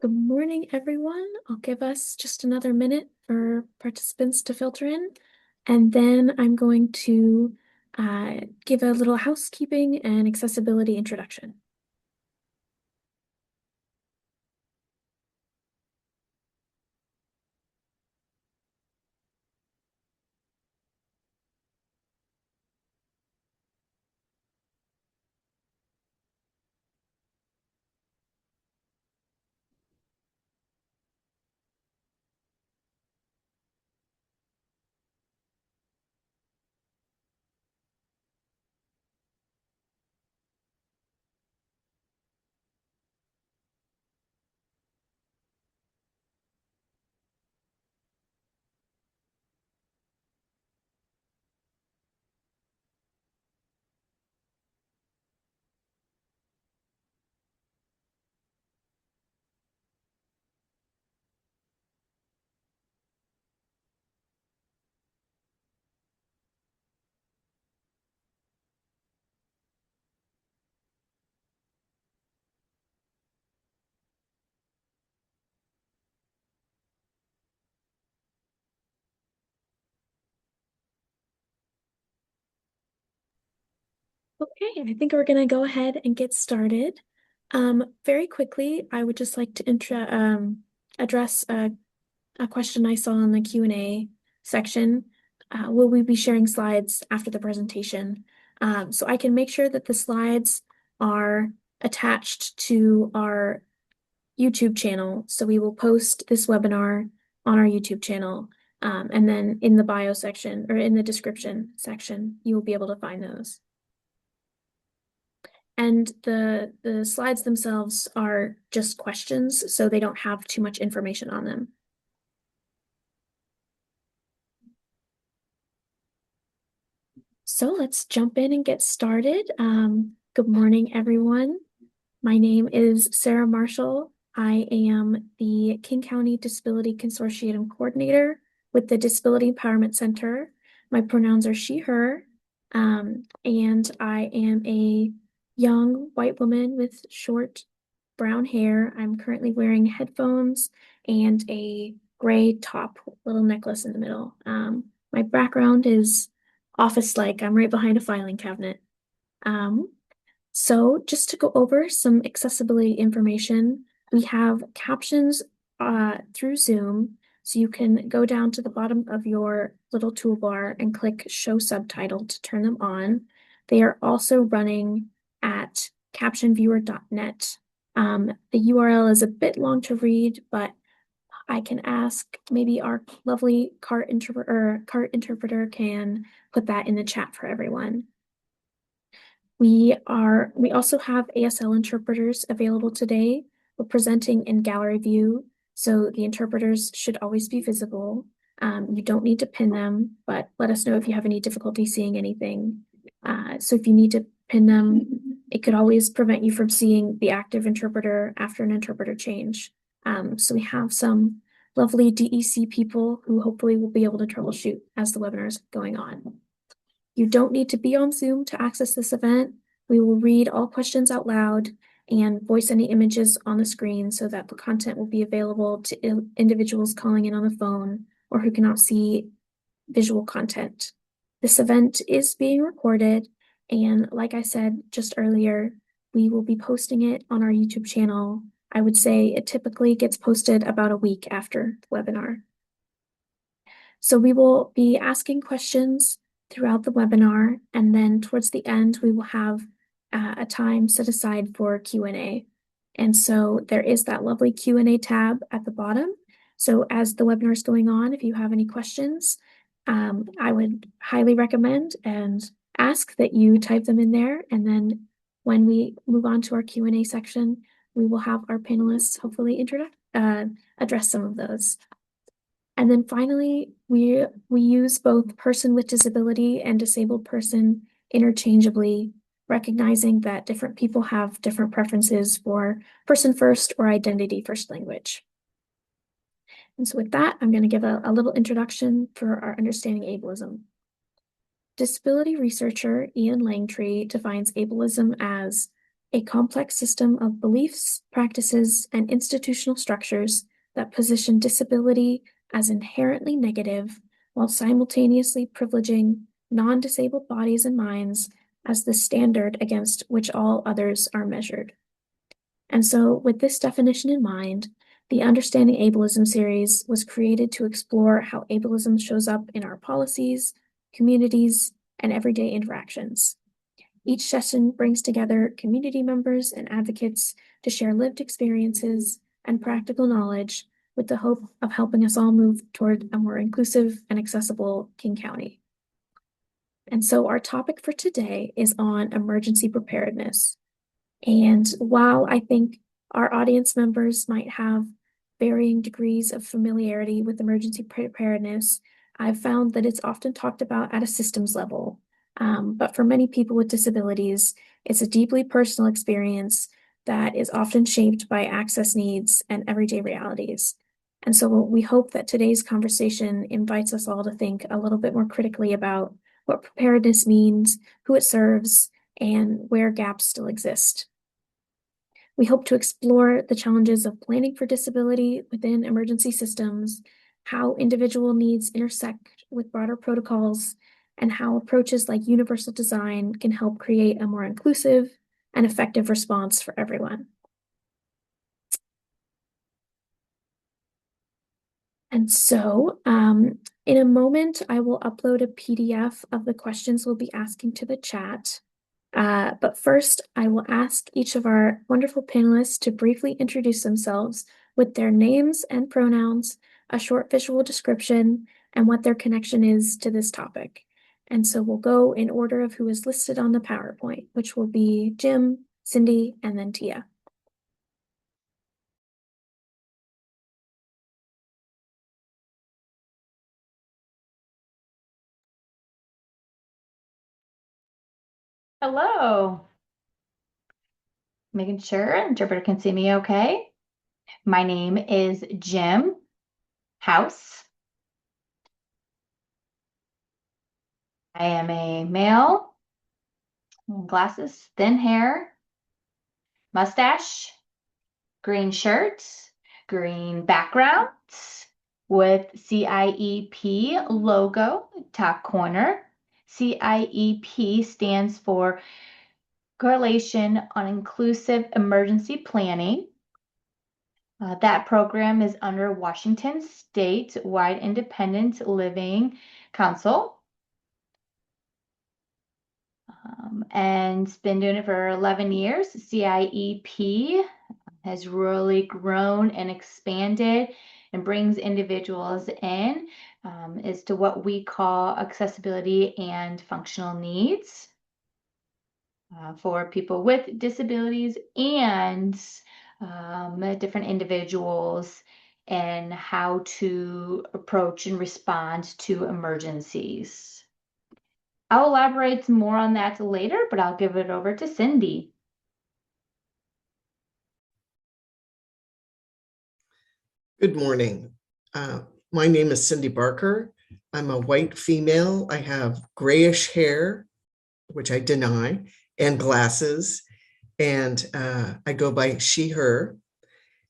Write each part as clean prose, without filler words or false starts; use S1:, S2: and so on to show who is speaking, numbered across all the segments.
S1: Good morning, everyone. I'll give us just another minute for participants to filter in, and then I'm going to give a little housekeeping and accessibility introduction. Okay, I think we're going to go ahead and get started. Very quickly, I would just like to address a question I saw in the Q&A section. Will we be sharing slides after the presentation? So I can make sure that the slides are attached to our YouTube channel. So we will post this webinar on our YouTube channel. And then in the bio section or in the description section, you will be able to find those. And the slides themselves are just questions, so they don't have too much information on them. So let's jump in and get started. Good morning, everyone. My name is Sarah Marshall. I am the King County Disability Consortium Coordinator with the Disability Empowerment Center. My pronouns are she, her, and I am a young white woman with short brown hair. I'm currently wearing headphones and a gray top little necklace in the middle. My background is office-like. I'm right behind a filing cabinet. So just to go over some accessibility information, we have captions through Zoom. So you can go down to the bottom of your little toolbar and click Show Subtitle to turn them on. They are also running at captionviewer.net. The URL is a bit long to read, but I can ask maybe our lovely CART interpreter can put that in the chat for everyone. We also have ASL interpreters available today. We're presenting in gallery view, so the interpreters should always be visible. You don't need to pin them, but let us know if you have any difficulty seeing anything. So if you need to pin them, it could always prevent you from seeing the active interpreter after an interpreter change. So we have some lovely DEC people who hopefully will be able to troubleshoot as the webinar is going on. You don't need to be on Zoom to access this event. We will read all questions out loud and voice any images on the screen so that the content will be available to individuals calling in on the phone or who cannot see visual content. This event is being recorded, and like I said just earlier, we will be posting it on our YouTube channel. I would say it typically gets posted about a week after the webinar. So we will be asking questions throughout the webinar, and then towards the end, we will have a time set aside for Q&A. And so there is that lovely Q&A tab at the bottom. So as the webinar is going on, if you have any questions, I would highly recommend and ask that you type them in there. And then when we move on to our Q&A section, we will have our panelists hopefully address some of those. And then finally, we use both person with disability and disabled person interchangeably, recognizing that different people have different preferences for person first or identity first language. And so with that, I'm going to give a little introduction for our understanding ableism. Disability researcher Ian Langtree defines ableism as a complex system of beliefs, practices, and institutional structures that position disability as inherently negative while simultaneously privileging non-disabled bodies and minds as the standard against which all others are measured. And so, with this definition in mind, the Understanding Ableism series was created to explore how ableism shows up in our policies, communities, and everyday interactions. Each session brings together community members and advocates to share lived experiences and practical knowledge with the hope of helping us all move toward a more inclusive and accessible King County. And so our topic for today is on emergency preparedness. And while I think our audience members might have varying degrees of familiarity with emergency preparedness, I've found that it's often talked about at a systems level. But for many people with disabilities, it's a deeply personal experience that is often shaped by access needs and everyday realities. And so we hope that today's conversation invites us all to think a little bit more critically about what preparedness means, who it serves, and where gaps still exist. We hope to explore the challenges of planning for disability within emergency systems, how individual needs intersect with broader protocols, and how approaches like universal design can help create a more inclusive and effective response for everyone. And so, in a moment, I will upload a PDF of the questions we'll be asking to the chat. But first, I will ask each of our wonderful panelists to briefly introduce themselves with their names and pronouns, a short visual description, and what their connection is to this topic. And so we'll go in order of who is listed on the PowerPoint, which will be Jim, Cindi, and then Tia.
S2: Hello. Making sure interpreter can see me okay. My name is Jim House. I am a male, glasses, thin hair, mustache, green shirt, green background with CIEP logo, top corner. CIEP stands for Coalition on Inclusive Emergency Planning. That program is under Washington State-wide Independent Living Council. And it's been doing it for 11 years. CIEP has really grown and expanded and brings individuals in as to what we call accessibility and functional needs for people with disabilities and different individuals and how to approach and respond to emergencies. I'll elaborate more on that later, but I'll give it over to Cindi.
S3: Good morning. My name is Cindi Barker. I'm a white female. I have grayish hair, which I deny, and glasses, and I go by she, her.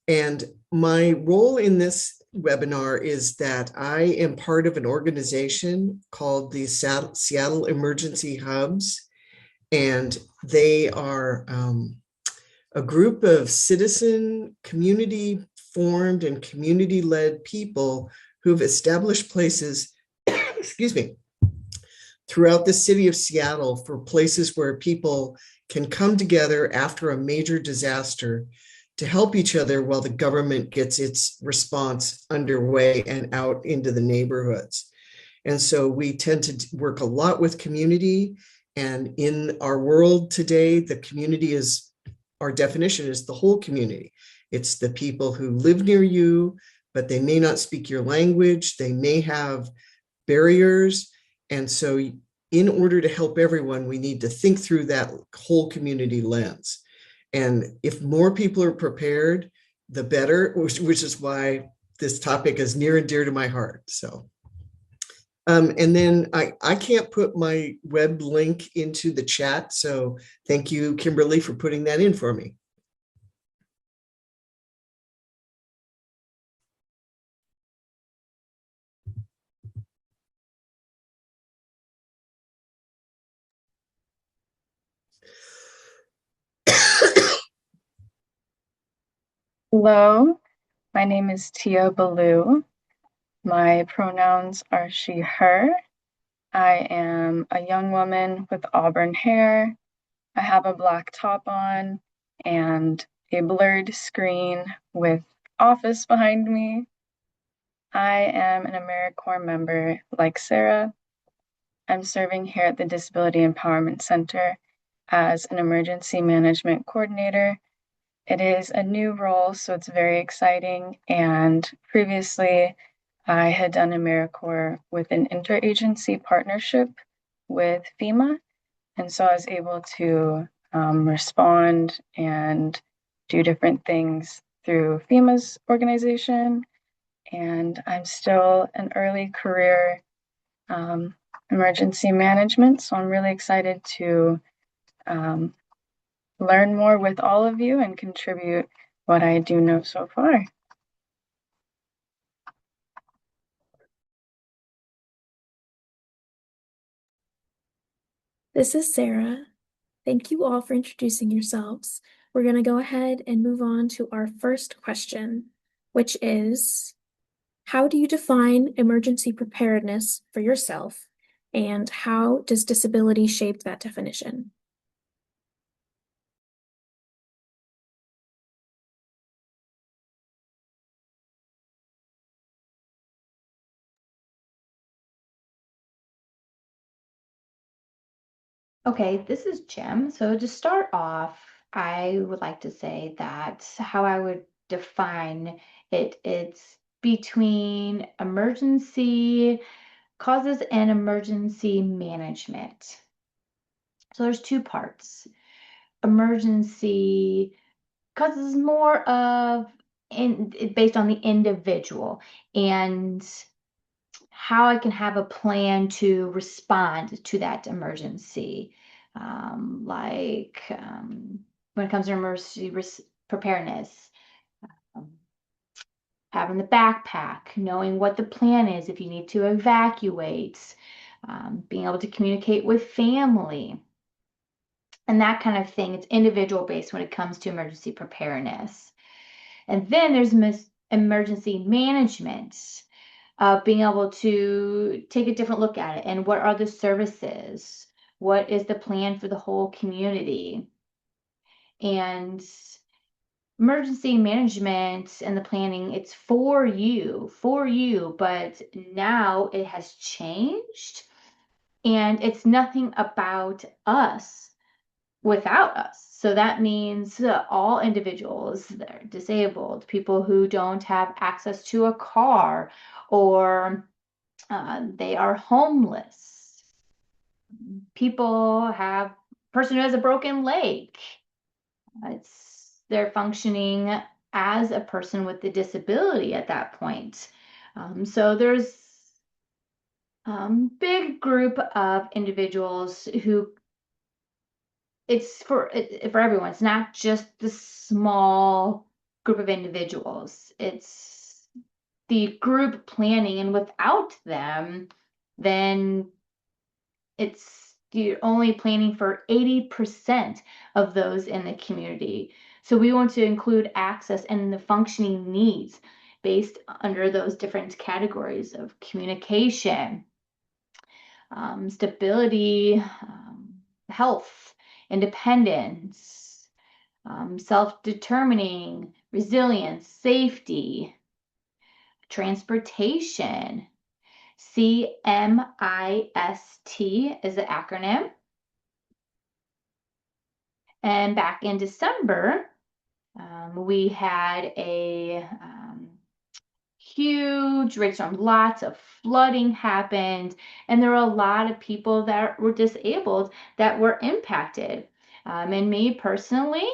S3: And my role in this webinar is that I am part of an organization called the Seattle Emergency Hubs, and they are a group of citizen, community-formed and community-led people who've established places, excuse me, throughout the city of Seattle for places where people can come together after a major disaster to help each other while the government gets its response underway and out into the neighborhoods. And so we tend to work a lot with community. And in our world today, the community is, our definition is the whole community. It's the people who live near you, but they may not speak your language. They may have barriers. And so in order to help everyone, we need to think through that whole community lens. And if more people are prepared, the better, which is why this topic is near and dear to my heart. So And then I can't put my web link into the chat. So thank you, Kimberly, for putting that in for me.
S4: Hello, my name is Tia Bellew. My pronouns are she, her. I am a young woman with auburn hair. I have a black top on and a blurred screen with Office behind me. I am an AmeriCorps member like Sarah. I'm serving here at the Disability Empowerment Center as an emergency management coordinator. It is a new role, so it's very exciting. And previously, I had done AmeriCorps with an interagency partnership with FEMA. And so I was able to respond and do different things through FEMA's organization. And I'm still an early career emergency management. So I'm really excited to learn more with all of you and contribute what I do know so far.
S1: This is Sarah. Thank you all for introducing yourselves. We're going to go ahead and move on to our first question, which is, how do you define emergency preparedness for yourself, and how does disability shape that definition?
S2: Okay, this is Jim. So to start off, I would like to say that how I would define it, it's between emergency causes and emergency management. So there's two parts. Emergency causes is more of based on the individual and how I can have a plan to respond to that emergency. When it comes to emergency preparedness, um, having the backpack, knowing what the plan is if you need to evacuate, being able to communicate with family, and that kind of thing. It's individual based when it comes to emergency preparedness. And then there's emergency management, being able to take a different look at it and what are the services? What is the plan for the whole community? And emergency management and the planning, it's for you, but now it has changed and it's nothing about us without us. So that means all individuals that are disabled, people who don't have access to a car, or they are homeless. Person who has a broken leg. They're functioning as a person with a disability at that point. So there's big group of individuals who it's for everyone. It's not just the small group of individuals. It's the group planning, and without them, then you're only planning for 80% of those in the community. So we want to include access and the functioning needs based under those different categories of communication, stability, health, independence, self-determining, resilience, safety, transportation. CMIST is the acronym. And back in December, we had a huge rainstorm, lots of flooding happened, and there were a lot of people that were disabled that were impacted. And me personally,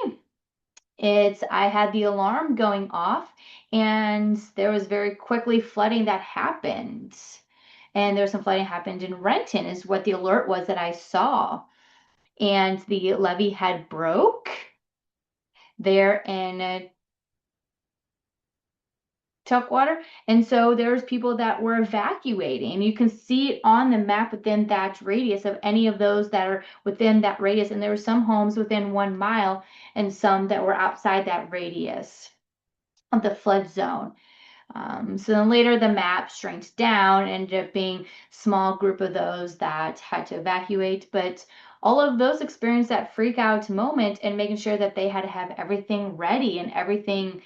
S2: I had the alarm going off, and there was very quickly flooding that happened. and there was some flooding happened in Renton is what the alert was that I saw. And the levee had broke there in Tuckwater. And so there's people that were evacuating. You can see it on the map within that radius of any of those that are within that radius. And there were some homes within 1 mile and some that were outside that radius of the flood zone. So then later the map shrank down, ended up being small group of those that had to evacuate. But all of those experienced that freak out moment and making sure that they had to have everything ready and everything,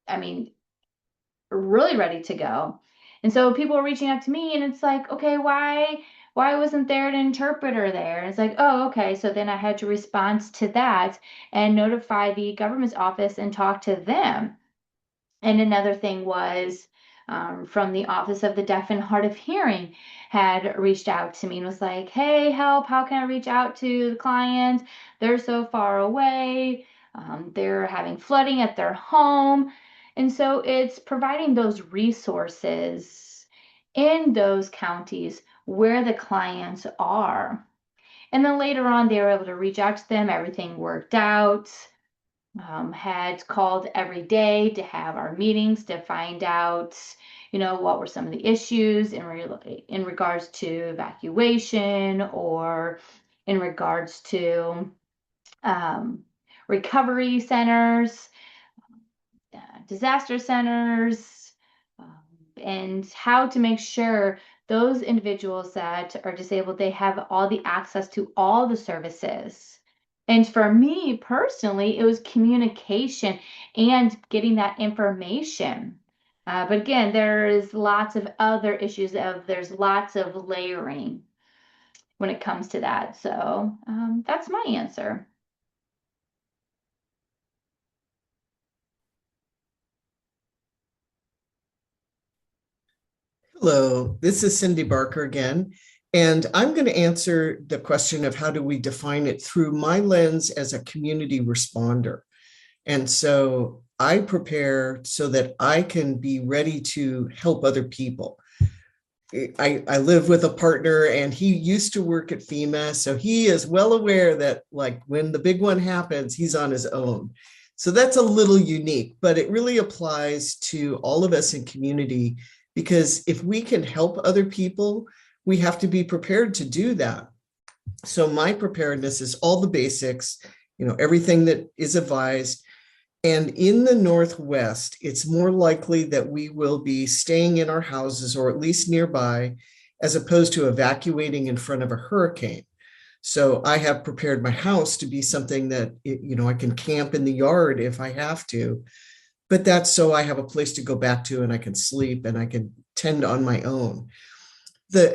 S2: I mean, really ready to go. And so people are reaching out to me and it's like, okay, why wasn't there an interpreter there? And it's like, oh, okay. So then I had to respond to that and notify the government's office and talk to them. And another thing was from the Office of the Deaf and Hard of Hearing had reached out to me and was like, hey, help, how can I reach out to the client? They're so far away. They're having flooding at their home. And so it's providing those resources in those counties where the clients are. And then later on, they were able to reach out to them. Everything worked out. Had called every day to have our meetings to find out, what were some of the issues in regards to evacuation or in regards to recovery centers, disaster centers, and how to make sure those individuals that are disabled, they have all the access to all the services. And for me personally, it was communication and getting that information. But again, there's lots of other issues there's lots of layering when it comes to that. So that's my answer.
S3: Hello, this is Cindi Barker again, and I'm going to answer the question of how do we define it through my lens as a community responder. And so I prepare so that I can be ready to help other people. I live with a partner and he used to work at FEMA, so he is well aware that like when the big one happens, he's on his own. So that's a little unique, but it really applies to all of us in community because if we can help other people, we have to be prepared to do that. So my preparedness is all the basics, everything that is advised. And in the Northwest, it's more likely that we will be staying in our houses or at least nearby, as opposed to evacuating in front of a hurricane. So I have prepared my house to be something that, I can camp in the yard if I have to, but that's so I have a place to go back to and I can sleep and I can tend on my own.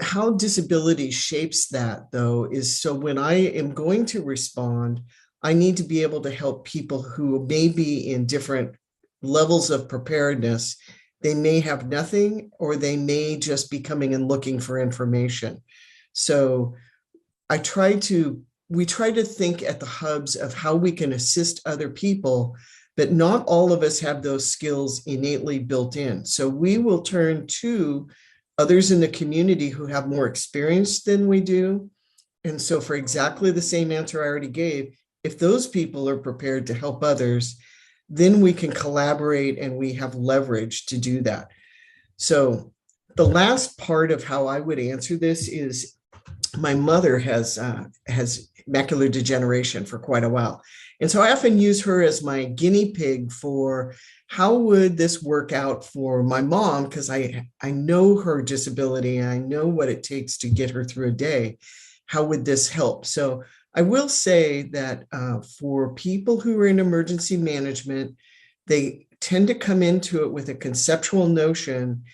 S3: How disability shapes that, though, is so when I am going to respond, I need to be able to help people who may be in different levels of preparedness. They may have nothing, or they may just be coming and looking for information. So we try to think at the hubs of how we can assist other people, but not all of us have those skills innately built in. So we will turn to others in the community who have more experience than we do. And so for exactly the same answer I already gave, if those people are prepared to help others, then we can collaborate and we have leverage to do that. So the last part of how I would answer this is my mother has macular degeneration for quite a while. And so I often use her as my guinea pig for how would this work out for my mom, because I know her disability and I know what it takes to get her through a day. How would this help? So I will say that for people who are in emergency management, they tend to come into it with a conceptual notion.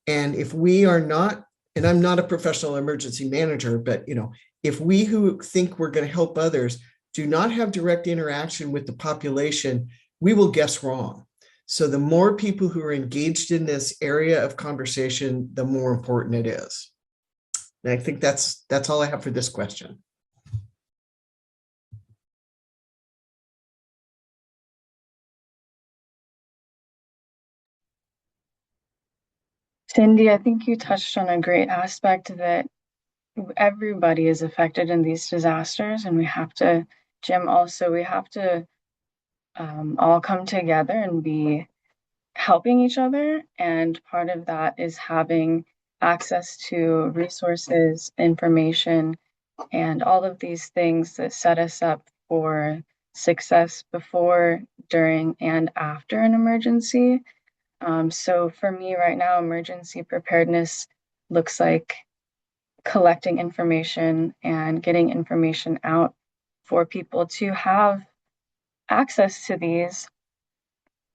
S3: And if we are not, and I'm not a professional emergency manager, but if we who think we're going to help others do not have direct interaction with the population, we will guess wrong. So the more people who are engaged in this area of conversation, the more important it is. And I think that's all I have for this question.
S4: Cindi, I think you touched on a great aspect that everybody is affected in these disasters, and we have to, Jim, also, we have to all come together and be helping each other. And part of that is having access to resources, information, and all of these things that set us up for success before, during, and after an emergency. So for me right now, emergency preparedness looks like collecting information and getting information out for people to have access to these.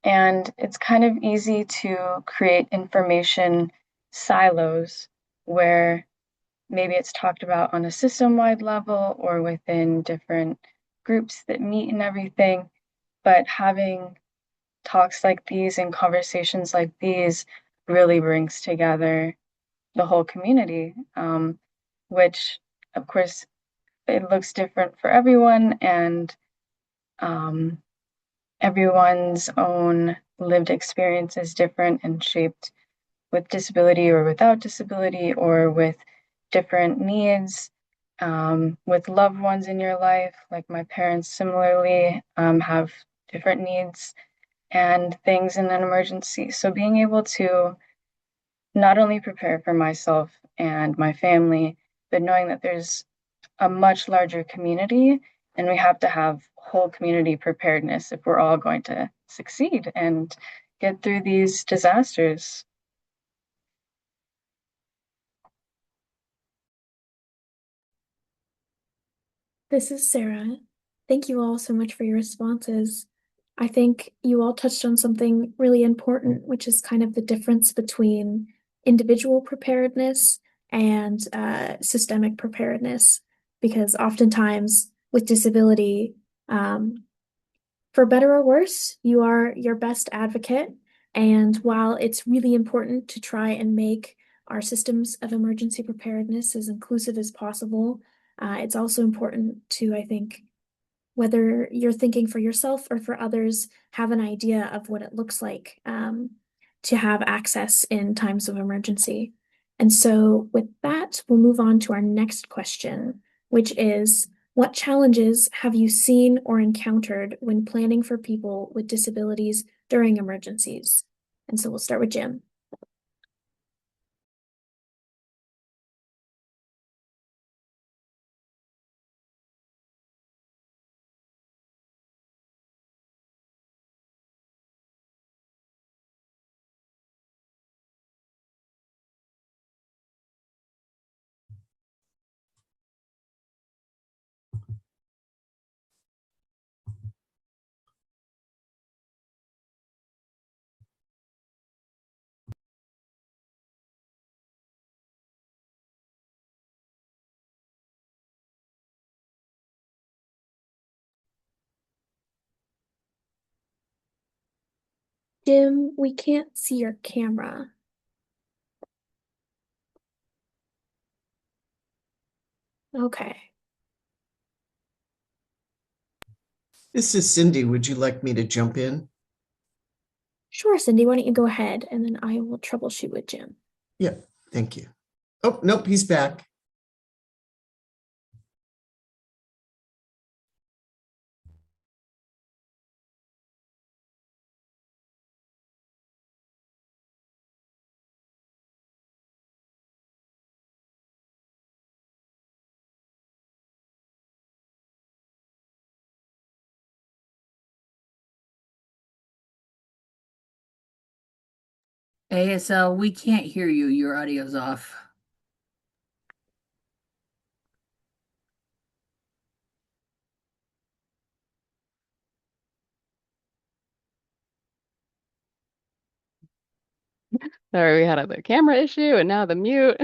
S4: And it's kind of easy to create information silos where maybe it's talked about on a system-wide level or within different groups that meet and everything. But having talks like these and conversations like these really brings together the whole community, which, of course, it looks different for everyone, and um, everyone's own lived experience is different and shaped with disability or without disability or with different needs, with loved ones in your life. Like my parents similarly have different needs and things in an emergency. So being able to not only prepare for myself and my family, but knowing that there's a much larger community and we have to have whole community preparedness if we're all going to succeed and get through these disasters.
S1: This is Sarah. Thank you all so much for your responses. I think you all touched on something really important, which is kind of the difference between individual preparedness and systemic preparedness. Because oftentimes with disability, for better or worse, you are your best advocate. And while it's really important to try and make our systems of emergency preparedness as inclusive as possible, it's also important to, I think, whether you're thinking for yourself or for others, have an idea of what it looks like to have access in times of emergency. And so with that, we'll move on to our next question, which is, what challenges have you seen or encountered when planning for people with disabilities during emergencies? And so we'll start with Jim. Jim, we can't see your camera. Okay.
S3: This is Cindi. Would you like me to jump in?
S1: Sure, Cindi, why don't you go ahead and then I will troubleshoot with Jim.
S3: Yeah, thank you. Oh, nope, he's back.
S5: ASL, we can't hear you. Your audio's off.
S6: Sorry, we had the camera issue and now the mute.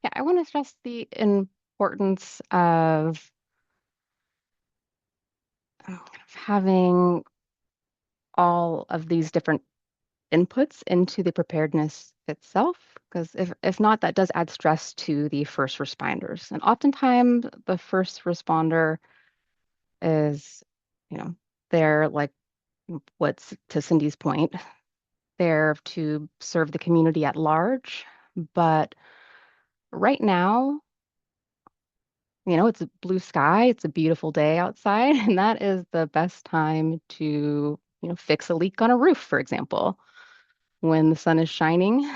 S6: Yeah, I want to stress the importance of having all of these different inputs into the preparedness itself, because if not, that does add stress to the first responders. And oftentimes the first responder is, they're like what's to Cindy's point, they're to serve the community at large. But right now, it's a blue sky, it's a beautiful day outside, and that is the best time to, fix a leak on a roof, for example, when the sun is shining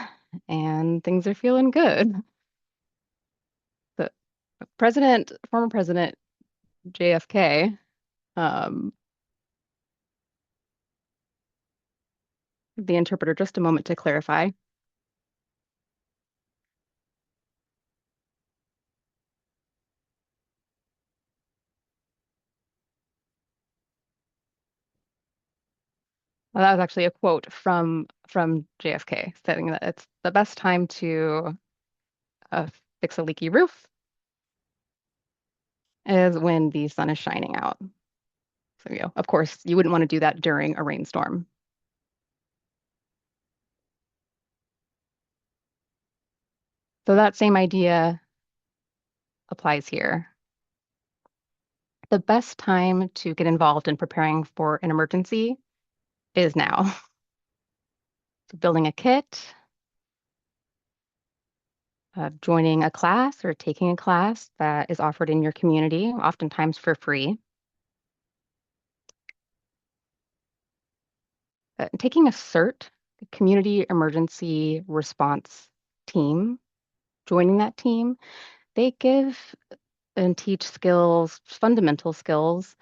S6: and things are feeling good. The former President JFK, the interpreter, just a moment to clarify. Well, that was actually a quote from JFK saying that it's the best time to uh, fix a leaky roof is when the sun is shining out. So, of course, you wouldn't want to do that during a rainstorm. So that same idea applies here. The best time to get involved in preparing for an emergency is now. So building a kit, joining a class or taking a class that is offered in your community, oftentimes for free. Taking a CERT, Community Emergency Response Team, joining that team, they give and teach skills, fundamental skills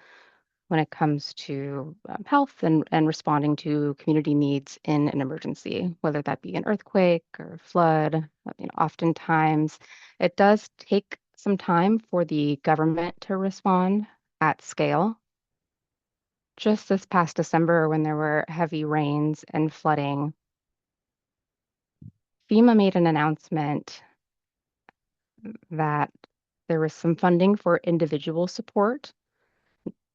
S6: when it comes to health and responding to community needs in an emergency, whether that be an earthquake or flood. Oftentimes it does take some time for the government to respond at scale. Just this past December, when there were heavy rains and flooding, FEMA made an announcement that there was some funding for individual support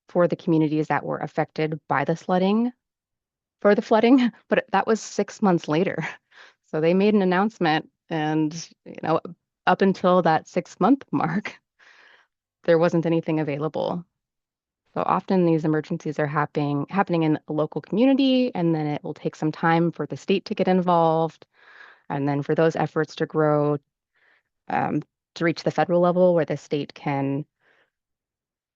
S6: for the communities that were affected by the flooding, but that was 6 months later. So they made an announcement, and up until that 6-month mark, there wasn't anything available. So often these emergencies are happening in a local community, and then it will take some time for the state to get involved, and then for those efforts to grow to reach the federal level where the state can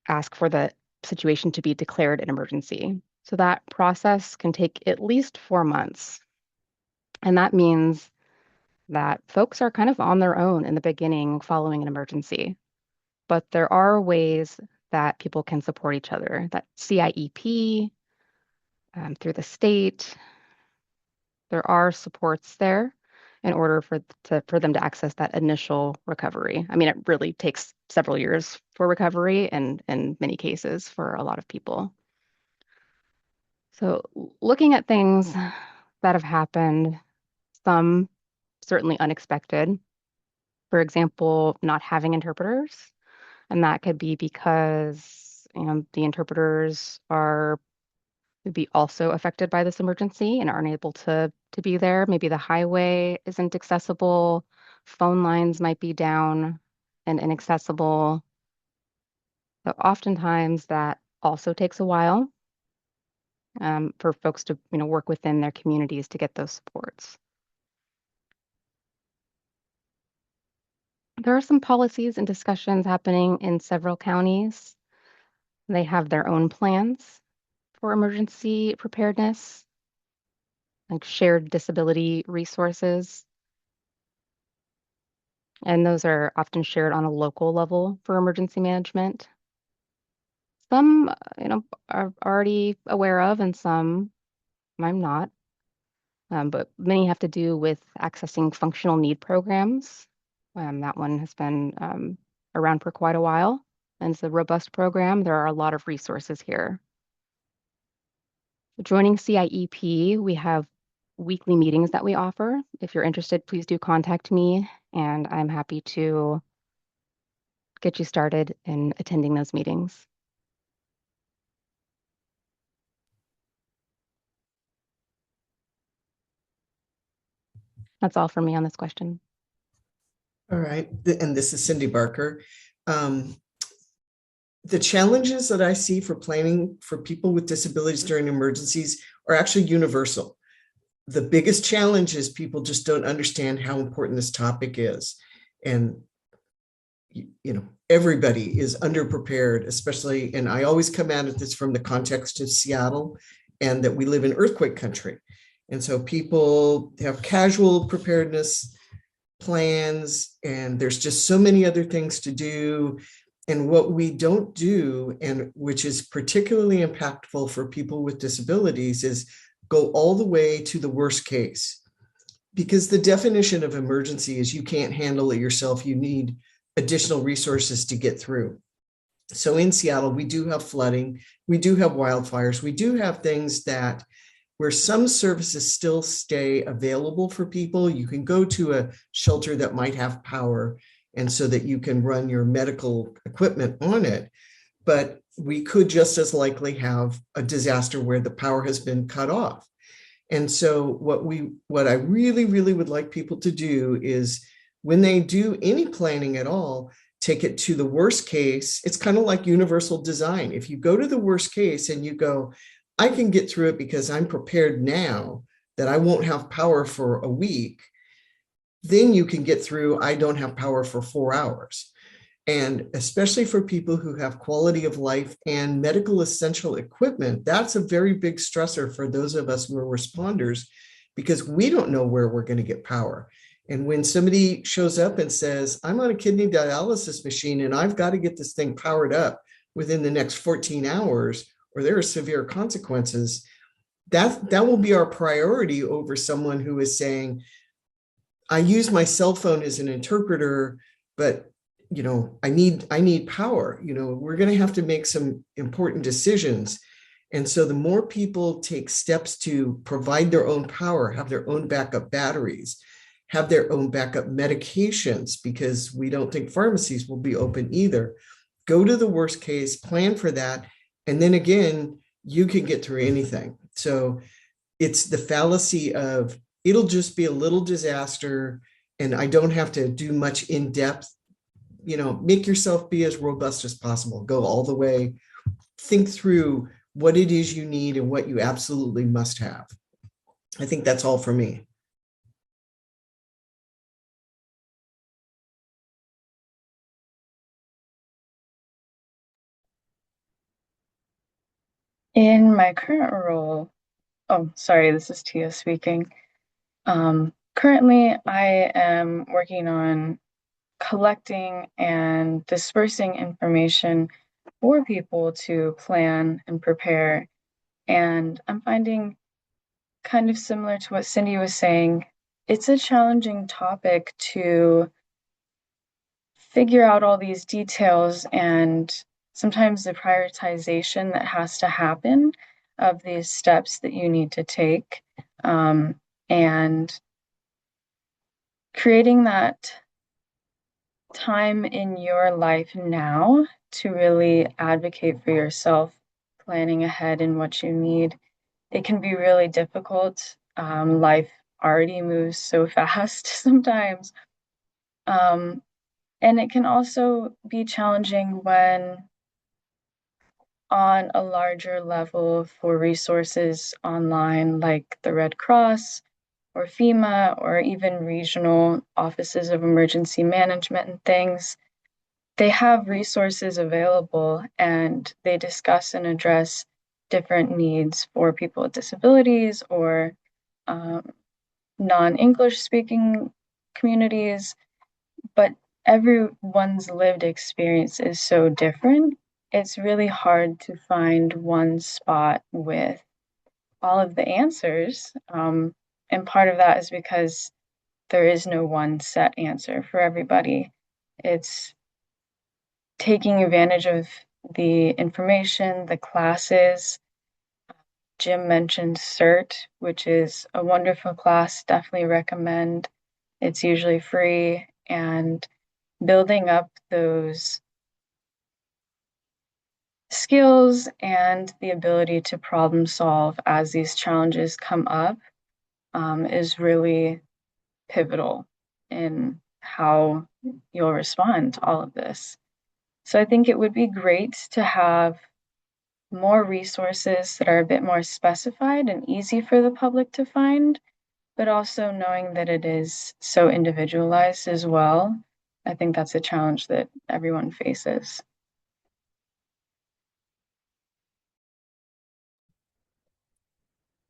S6: ask for the situation to be declared an emergency. So that process can take at least 4 months. And that means that folks are kind of on their own in the beginning following an emergency. But there are ways that people can support each other, that CIEP, through the state. There are supports there in order for them to access that initial recovery. I mean, it really takes several years for recovery and in many cases for a lot of people. So looking at things that have happened, some certainly unexpected. For example, not having interpreters. And that could be because the interpreters would be also affected by this emergency and aren't able to be there. Maybe the highway isn't accessible, phone lines might be down and inaccessible. So oftentimes that also takes a while for folks to work within their communities to get those supports. There are some policies and discussions happening in several counties. They have their own plans for emergency preparedness, like shared disability resources. And those are often shared on a local level for emergency management. Some, are already aware of, and some I'm not. But many have to do with accessing functional need programs. That one has been around for quite a while, and it's a robust program. There are a lot of resources here. Joining CIEP, we have weekly meetings that we offer. If you're interested, please do contact me, and I'm happy to get you started in attending those meetings. That's all for me on this question.
S3: All right, and this is Cindi Barker. the challenges that I see for planning for people with disabilities during emergencies are actually universal. The biggest challenge is people just don't understand how important this topic is. And everybody is underprepared, especially, and I always come at this from the context of Seattle and that we live in earthquake country. And so people have casual preparedness plans, and there's just so many other things to do. And what we don't do, and which is particularly impactful for people with disabilities, is go all the way to the worst case. Because the definition of emergency is you can't handle it yourself. You need additional resources to get through. So in Seattle, we do have flooding, we do have wildfires, we do have things that where some services still stay available for people. You can go to a shelter that might have power, and so that you can run your medical equipment on it. But we could just as likely have a disaster where the power has been cut off. And so what I really, really would like people to do is when they do any planning at all, take it to the worst case. It's kind of like universal design. If you go to the worst case and you go, I can get through it because I'm prepared now that I won't have power for a week, then you can get through, I don't have power for 4 hours. And especially for people who have quality of life and medical essential equipment, that's a very big stressor for those of us who are responders, because we don't know where we're going to get power. And when somebody shows up and says, I'm on a kidney dialysis machine and I've got to get this thing powered up within the next 14 hours, or there are severe consequences, that will be our priority over someone who is saying, I use my cell phone as an interpreter, but I need power. We're going to have to make some important decisions. And so the more people take steps to provide their own power, have their own backup batteries, have their own backup medications, because we don't think pharmacies will be open either. Go to the worst case, plan for that. And then again, you can get through anything. So it's the fallacy of it'll just be a little disaster and I don't have to do much in depth. Make yourself be as robust as possible. Go all the way. Think through what it is you need and what you absolutely must have. I think that's all for me.
S4: In my current role, oh, sorry, this is Tia speaking. Currently, I am working on collecting and dispersing information for people to plan and prepare. And I'm finding, kind of similar to what Cindi was saying, it's a challenging topic to figure out all these details and sometimes the prioritization that has to happen of these steps that you need to take, and creating that time in your life now to really advocate for yourself, planning ahead in what you need. It can be really difficult. Life already moves so fast sometimes. And it can also be challenging when on a larger level for resources online like the Red Cross or FEMA or even regional offices of emergency management and things. They have resources available and they discuss and address different needs for people with disabilities or non-English speaking communities, but everyone's lived experience is so different. It's really hard to find one spot with all of the answers. And part of that is because there is no one set answer for everybody. It's taking advantage of the information, the classes. Jim mentioned CERT, which is a wonderful class, definitely recommend. It's usually free, and building up those skills and the ability to problem solve as these challenges come up is really pivotal in how you'll respond to all of this. So I think it would be great to have more resources that are a bit more specified and easy for the public to find, but also knowing that it is so individualized as well. I think that's a challenge that everyone faces.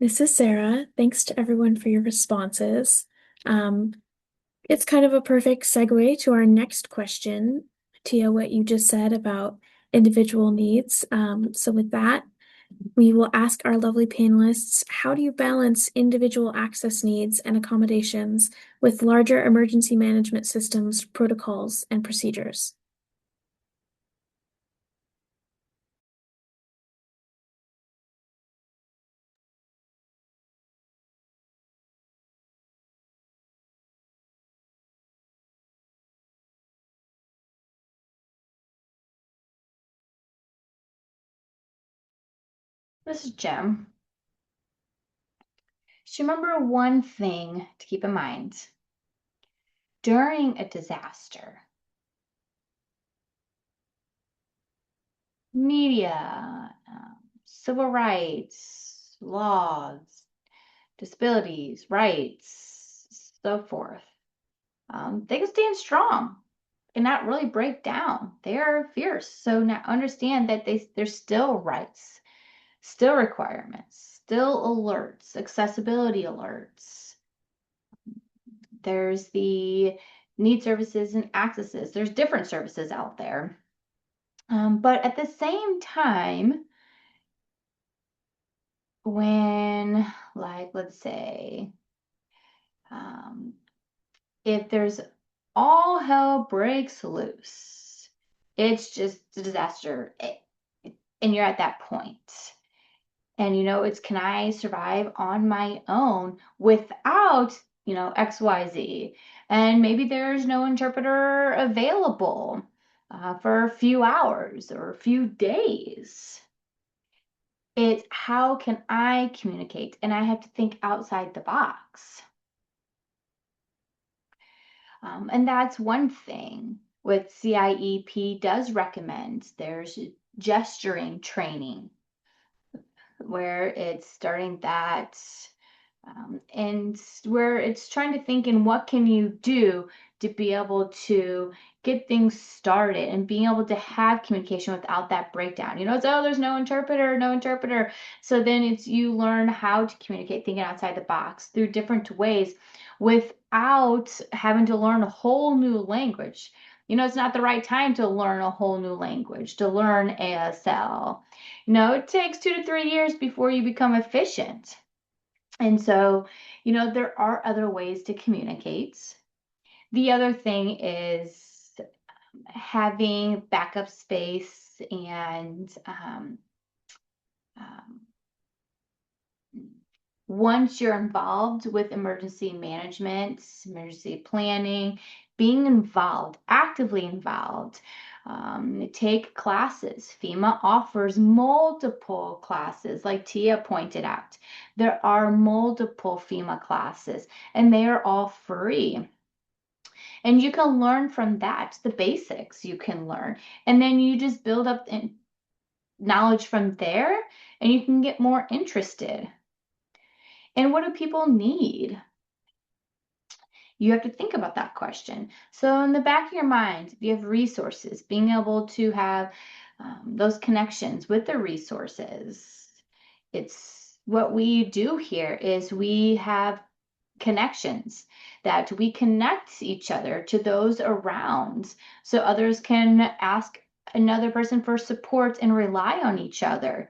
S1: This is Sarah. Thanks to everyone for your responses. It's kind of a perfect segue to our next question, Tia, what you just said about individual needs. So with that, we will ask our lovely panelists, how do you balance individual access needs and accommodations with larger emergency management systems, protocols, and procedures?
S2: This is Jim. Just remember one thing to keep in mind. During a disaster, media, civil rights, laws, disabilities, rights, so forth, they can stand strong and not really break down. They are fierce. So now understand that there's still rights, still requirements, still alerts, accessibility alerts. There's the need services and accesses. There's different services out there. But at the same time, when, like, let's say, if there's all hell breaks loose, it's just a disaster, and you're at that point. And, it's, can I survive on my own without, XYZ? And maybe there's no interpreter available for a few hours or a few days. It's how can I communicate? And I have to think outside the box. And that's one thing what CIEP does recommend. There's gesturing training where it's starting that and where it's trying to think in what can you do to be able to get things started and being able to have communication without that breakdown. It's, oh, there's no interpreter. So then it's you learn how to communicate, thinking outside the box through different ways without having to learn a whole new language. It's not the right time to learn a whole new language, to learn ASL. It takes 2 to 3 years before you become efficient. And so, there are other ways to communicate. The other thing is having backup space and once you're involved with emergency management, emergency planning, being involved, actively involved, take classes. FEMA offers multiple classes, like Tia pointed out. There are multiple FEMA classes, and they are all free. And you can learn from that, the basics you can learn. And then you just build up knowledge from there, and you can get more interested. And what do people need? You have to think about that question. So in the back of your mind, if you have resources, being able to have those connections with the resources, it's what we do here is we have connections that we connect each other to those around so others can ask another person for support and rely on each other.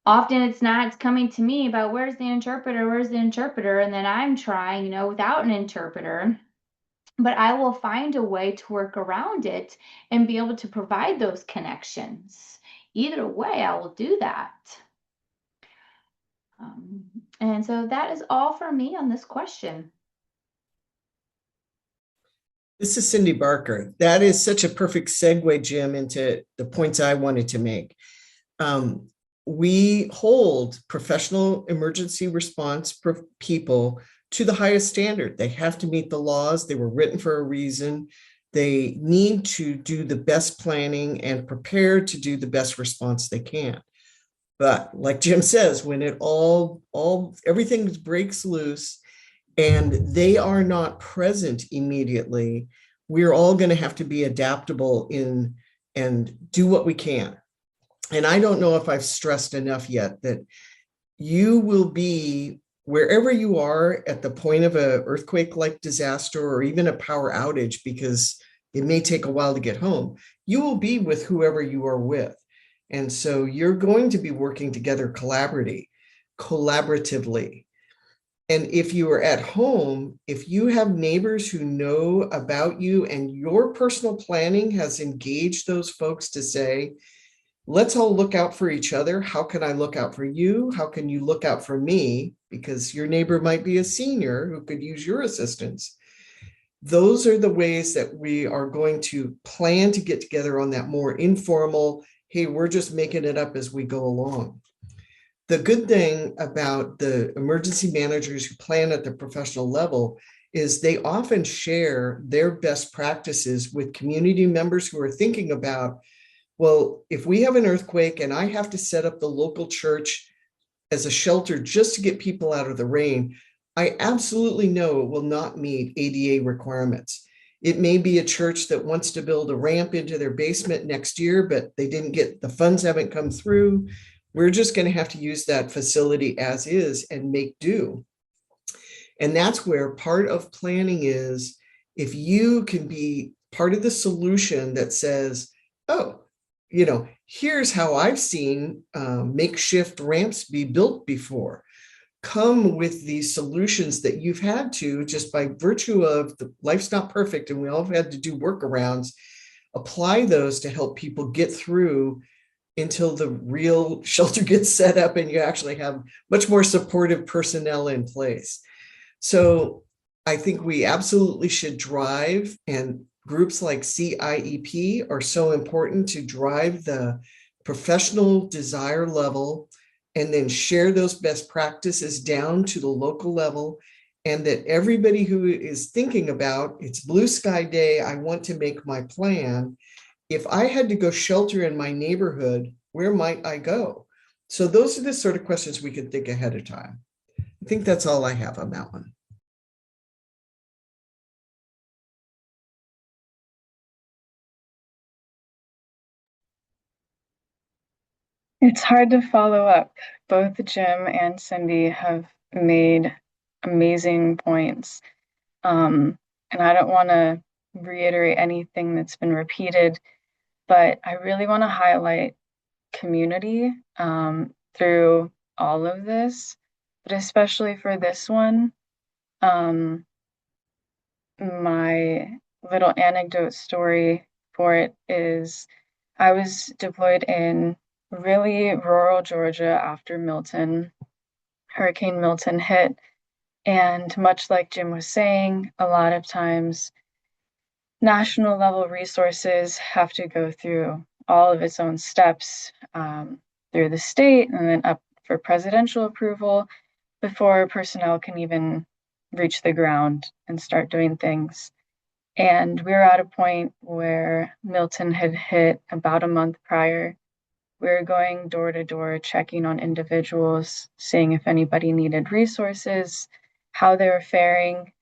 S2: Often it's coming to me about where's the interpreter, and then I'm trying, without an interpreter, but I will find a way to work around it and be able to provide those connections. Either way, I will do that. And so that is all for me on this question.
S3: This is Cindi Barker. That is such a perfect segue, Jim, into the points I wanted to make. We hold professional emergency response people to the highest standard. They have to meet the laws. They were written for a reason. They need to do the best planning and prepare to do the best response they can. But like Jim says, when it everything breaks loose and they are not present immediately, we're all going to have to be adaptable and do what we can. And I don't know if I've stressed enough yet that you will be wherever you are at the point of an earthquake-like disaster or even a power outage, because it may take a while to get home, you will be with whoever you are with. And so you're going to be working together collaboratively. And if you are at home, if you have neighbors who know about you and your personal planning has engaged those folks to say, let's all look out for each other. How can I look out for you? How can you look out for me? Because your neighbor might be a senior who could use your assistance. Those are the ways that we are going to plan to get together on that more informal, hey, we're just making it up as we go along. The good thing about the emergency managers who plan at the professional level is they often share their best practices with community members who are thinking about, well, if we have an earthquake and I have to set up the local church as a shelter just to get people out of the rain, I absolutely know it will not meet ADA requirements. It may be a church that wants to build a ramp into their basement next year, but they didn't get, the funds haven't come through. We're just going to have to use that facility as is and make do. And that's where part of planning is, if you can be part of the solution that says, oh, here's how I've seen makeshift ramps be built before. Come with these solutions that you've had to, just by virtue of the life's not perfect and we all have had to do workarounds, apply those to help people get through until the real shelter gets set up and you actually have much more supportive personnel in place. So I think we absolutely should drive, and groups like CIEP are so important to drive the professional desire level and then share those best practices down to the local level, and that everybody who is thinking about, it's blue sky day, I want to make my plan. If I had to go shelter in my neighborhood, where might I go? So those are the sort of questions we could think ahead of time. I think that's all I have on that one.
S4: It's hard to follow up. Both Jim and Cindi have made amazing points. And I don't want to reiterate anything that's been repeated, but I really want to highlight community through all of this, but especially for this one. My little anecdote story for it is I was deployed in really rural Georgia after Hurricane Milton hit. And much like Jim was saying, a lot of times national level resources have to go through all of its own steps through the state and then up for presidential approval before personnel can even reach the ground and start doing things. And we were at a point where Milton had hit about a month prior. We were going door to door, checking on individuals, seeing if anybody needed resources, how they were faring.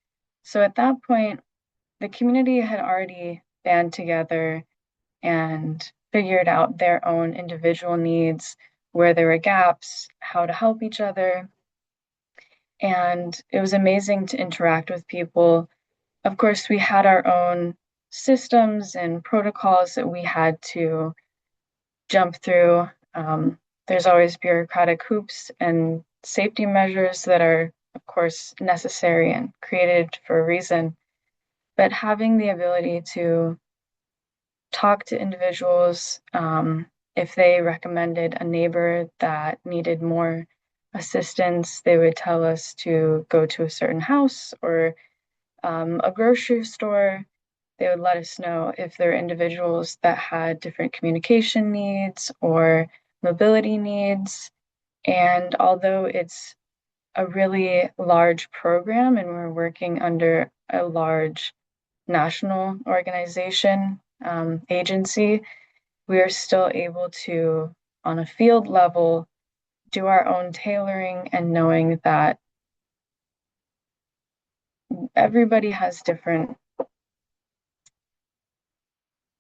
S4: So at that point, the community had already band together and figured out their own individual needs, where there were gaps, how to help each other. And it was amazing to interact with people. Of course, we had our own systems and protocols that we had to jump through. There's always bureaucratic hoops and safety measures that are, of course, necessary and created for a reason. But having the ability to talk to individuals, if they recommended a neighbor that needed more assistance, they would tell us to go to a certain house or a grocery store. They would let us know if there are individuals that had different communication needs or mobility needs. And although it's a really large program and we're working under a large national organization, agency, we are still able to, on a field level, do our own tailoring and knowing that everybody has different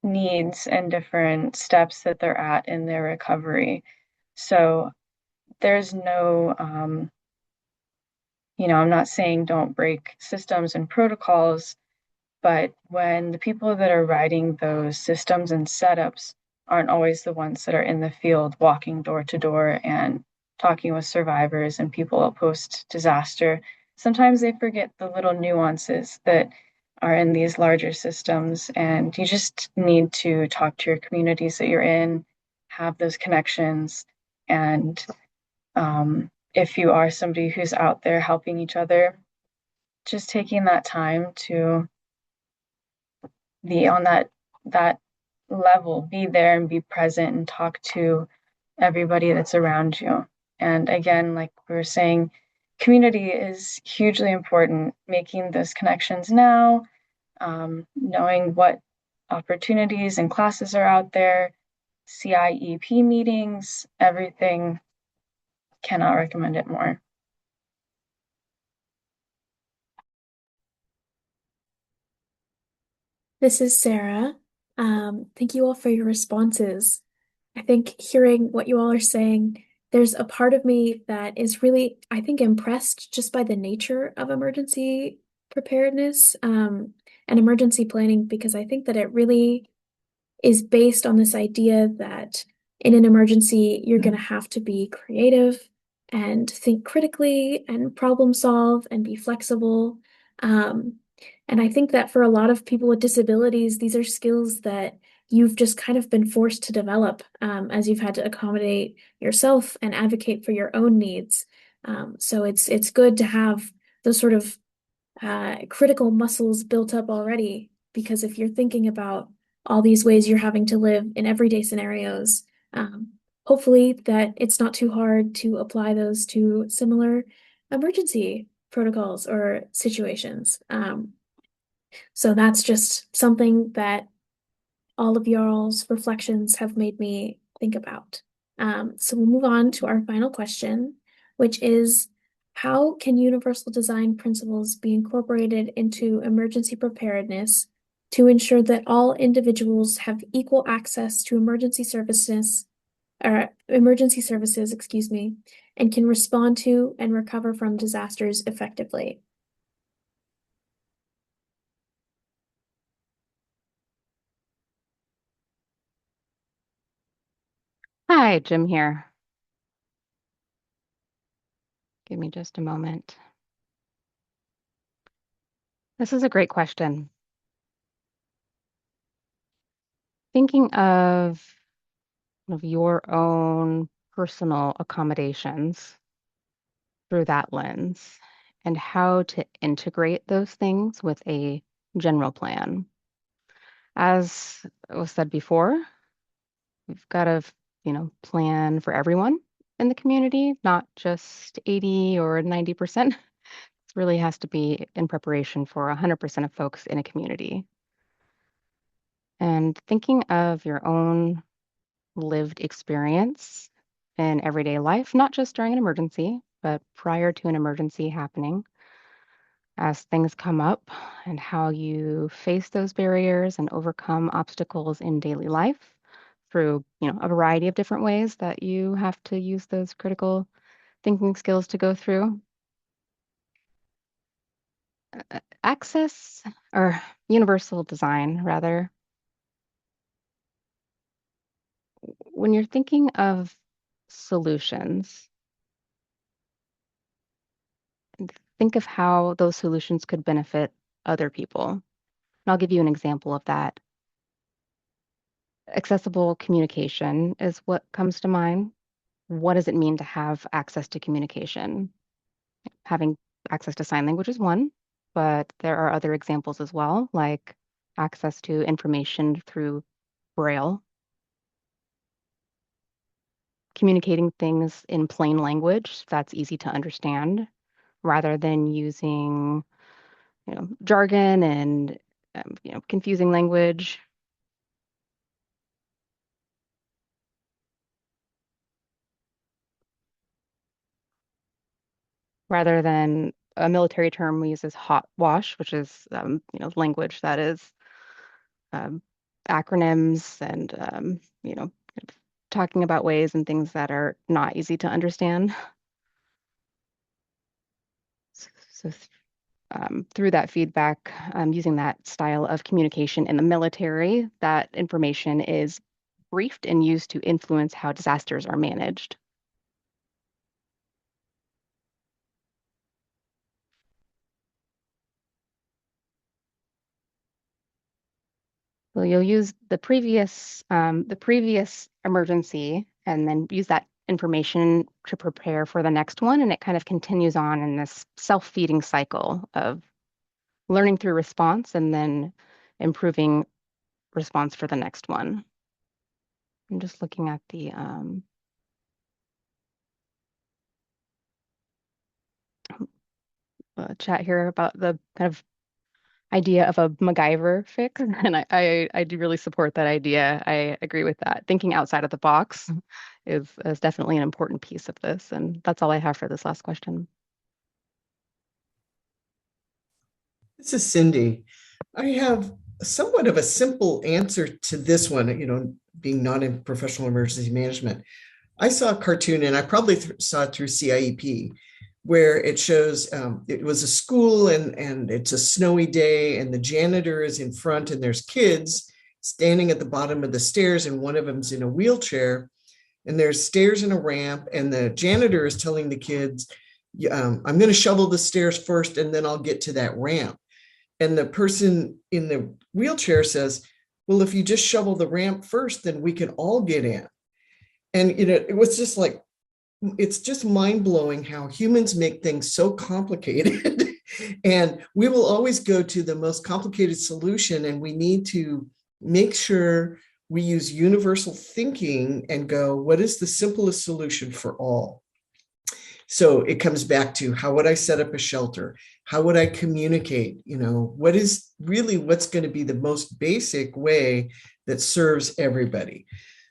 S4: needs and different steps that they're at in their recovery. So there's no, I'm not saying don't break systems and protocols, but when the people that are writing those systems and setups aren't always the ones that are in the field walking door to door and talking with survivors and people post disaster, sometimes they forget the little nuances that are in these larger systems. And you just need to talk to your communities that you're in, have those connections. And if you are somebody who's out there helping each other, just taking that time to be on that level, be there and be present and talk to everybody that's around you. And again, like we were saying, community is hugely important. Making those connections now, knowing what opportunities and classes are out there, CIEP meetings, everything. Cannot recommend it more.
S1: This is Sarah. Thank you all for your responses. I think hearing what you all are saying, there's a part of me that is really, I think, impressed just by the nature of emergency preparedness, and emergency planning, because I think that it really is based on this idea that in an emergency, you're going to have to be creative and think critically and problem solve and be flexible. And I think that for a lot of people with disabilities, these are skills that you've just kind of been forced to develop, as you've had to accommodate yourself and advocate for your own needs. So it's good to have those sort of critical muscles built up already, because if you're thinking about all these ways you're having to live in everyday scenarios, hopefully that it's not too hard to apply those to similar emergency protocols or situations. So that's just something that all of y'all's reflections have made me think about. So we'll move on to our final question, which is, how can universal design principles be incorporated into emergency preparedness to ensure that all individuals have equal access to emergency services, excuse me, and can respond to and recover from disasters effectively?
S6: Hi, Jim here. Give me just a moment. This is a great question. Thinking of your own personal accommodations through that lens and how to integrate those things with a general plan. As was said before, we've got to, plan for everyone in the community, not just 80 or 90%. This really has to be in preparation for 100% of folks in a community. And thinking of your own lived experience in everyday life, not just during an emergency, but prior to an emergency happening, as things come up, and how you face those barriers and overcome obstacles in daily life through, a variety of different ways that you have to use those critical thinking skills to go through. Access, or universal design, rather. When you're thinking of solutions, think of how those solutions could benefit other people. And I'll give you an example of that. Accessible communication is what comes to mind. What does it mean to have access to communication? Having access to sign language is one, but there are other examples as well, like access to information through Braille, communicating things in plain language that's easy to understand rather than using jargon and confusing language. Rather than a military term, we use is hot wash, which is language that is um, acronyms and talking about ways and things that are not easy to understand. So through that feedback, using that style of communication in the military, that information is briefed and used to influence how disasters are managed. So you'll use the previous emergency and then use that information to prepare for the next one. And it kind of continues on in this self-feeding cycle of learning through response and then improving response for the next one. I'm just looking at the chat here about the kind of idea of a MacGyver fix, and I do really support that idea. I agree with that. Thinking outside of the box is definitely an important piece of this, and that's all I have for this last question.
S3: This is Cindi. I have somewhat of a simple answer to this one, being not in professional emergency management. I saw a cartoon, and I probably saw it through CIEP, where it shows it was a school and it's a snowy day, and the janitor is in front, and there's kids standing at the bottom of the stairs, and one of them's in a wheelchair, and there's stairs and a ramp, and the janitor is telling the kids, I'm going to shovel the stairs first, and then I'll get to that ramp. And the person in the wheelchair says, well, if you just shovel the ramp first, then we can all get in. And it was just like, it's just mind-blowing how humans make things so complicated. And we will always go to the most complicated solution, and we need to make sure we use universal thinking and go, what is the simplest solution for all? So it comes back to, how would I set up a shelter? How would I communicate? What is really what's going to be the most basic way that serves everybody?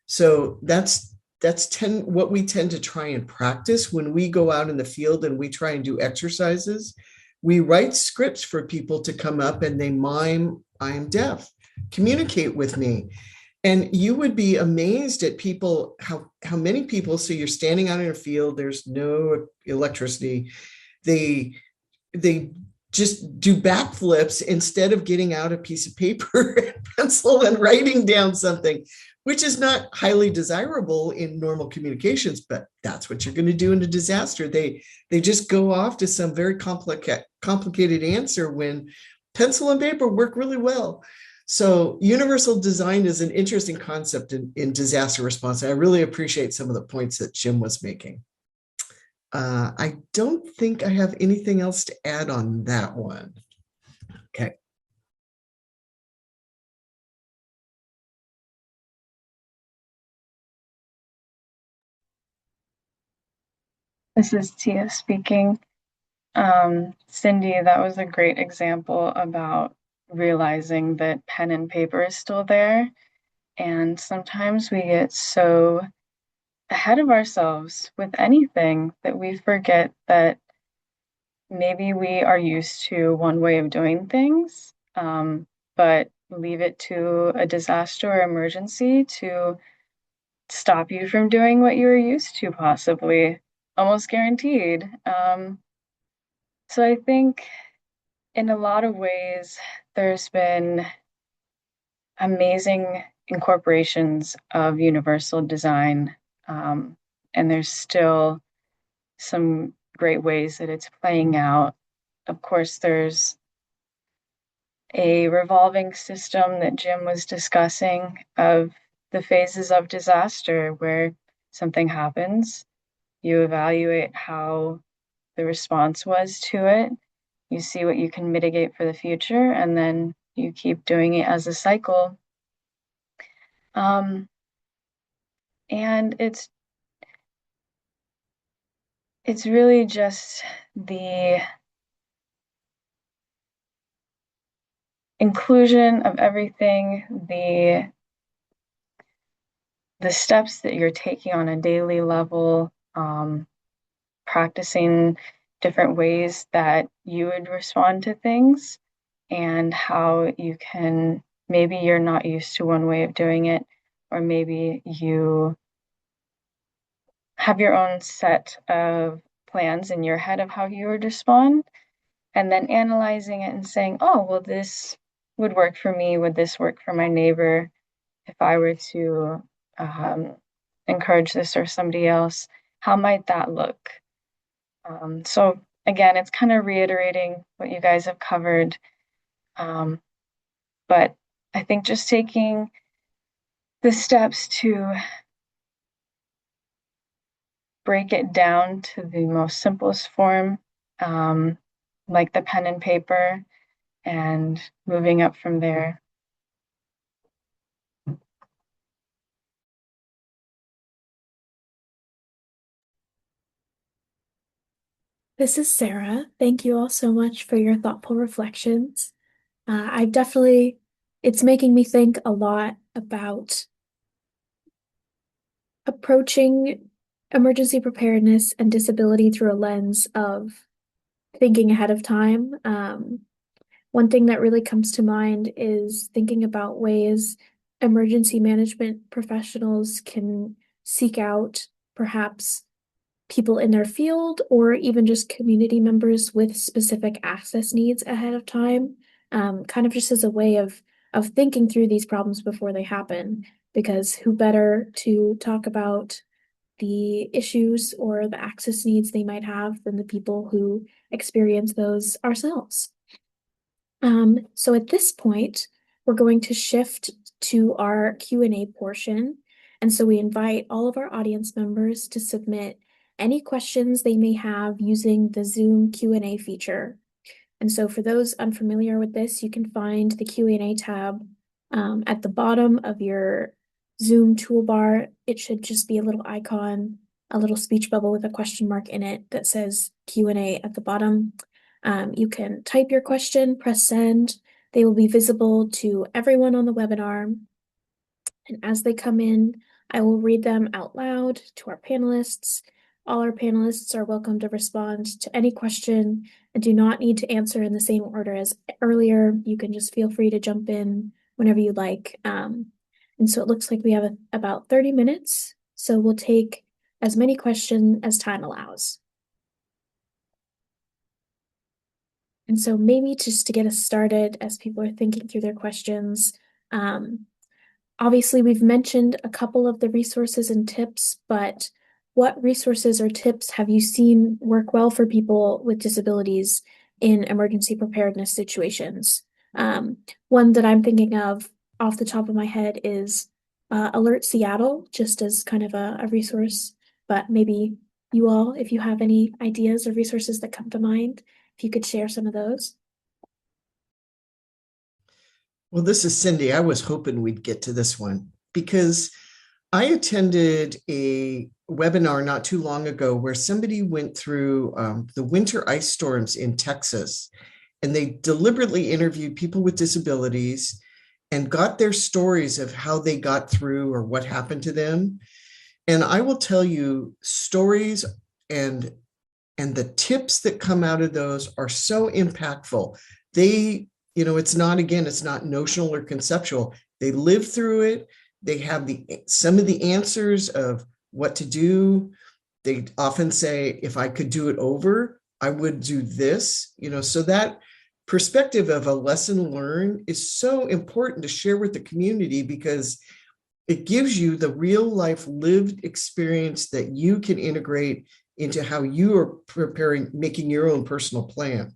S3: So that's what we tend to try and practice when we go out in the field and we try and do exercises. We write scripts for people to come up and they mime, I am deaf, communicate with me. And you would be amazed at people, how many people, so you're standing out in a field, there's no electricity, they just do backflips instead of getting out a piece of paper and pencil and writing down something, which is not highly desirable in normal communications, but that's what you're going to do in a disaster. They just go off to some very complicated answer when pencil and paper work really well. So universal design is an interesting concept in disaster response. I really appreciate some of the points that Jim was making. I don't think I have anything else to add on that one. Okay.
S4: This is Tia speaking. Cindi, that was a great example about realizing that pen and paper is still there. And sometimes we get so ahead of ourselves with anything that we forget that maybe we are used to one way of doing things, but leave it to a disaster or emergency to stop you from doing what you were used to, possibly, almost guaranteed. So I think in a lot of ways, there's been amazing incorporations of universal design, and there's still some great ways that it's playing out. Of course, there's a revolving system that Jim was discussing of the phases of disaster where something happens, you evaluate how the response was to it, you see what you can mitigate for the future, and then you keep doing it as a cycle. And it's really just the inclusion of everything, the steps that you're taking on a daily level, practicing different ways that you would respond to things, and how you can, maybe you're not used to one way of doing it, or maybe you have your own set of plans in your head of how you would respond, and then analyzing it and saying, oh, well, this would work for me. Would this work for my neighbor? If I were to encourage this or somebody else, how might that look? So again, it's kind of reiterating what you guys have covered. But I think just taking the steps to break it down to the most simplest form, like the pen and paper, and moving up from there.
S1: This is Sarah. Thank you all so much for your thoughtful reflections. I definitely, it's making me think a lot about approaching emergency preparedness and disability through a lens of thinking ahead of time. One thing that really comes to mind is thinking about ways emergency management professionals can seek out perhaps people in their field or even just community members with specific access needs ahead of time, kind of just as a way of thinking through these problems before they happen, because who better to talk about the issues or the access needs they might have than the people who experience those ourselves. So at this point, we're going to shift to our Q&A portion. And so we invite all of our audience members to submit any questions they may have using the Zoom Q&A feature. And so for those unfamiliar with this, you can find the Q&A tab at the bottom of your Zoom toolbar. It should just be a little icon, a little speech bubble with a question mark in it that says Q&A at the bottom. You can type your question, press send. They will be visible to everyone on the webinar. And as they come in, I will read them out loud to our panelists. All our panelists are welcome to respond to any question and do not need to answer in the same order as earlier. You can just feel free to jump in whenever you like. And so it looks like we have about 30 minutes. So we'll take as many questions as time allows. And so maybe just to get us started as people are thinking through their questions, obviously we've mentioned a couple of the resources and tips, but what resources or tips have you seen work well for people with disabilities in emergency preparedness situations? One that I'm thinking of off the top of my head is Alert Seattle, just as kind of a resource, but maybe you all, if you have any ideas or resources that come to mind, if you could share some of those.
S3: Well, this is Cindi. I was hoping we'd get to this one because I attended a webinar not too long ago where somebody went through the winter ice storms in Texas, and they deliberately interviewed people with disabilities and got their stories of how they got through or what happened to them. And I will tell you, stories and the tips that come out of those are so impactful. They, it's not notional or conceptual. They live through it. They have some of the answers of what to do. They often say, if I could do it over, I would do this, so that perspective of a lesson learned is so important to share with the community because it gives you the real life lived experience that you can integrate into how you are making your own personal plan.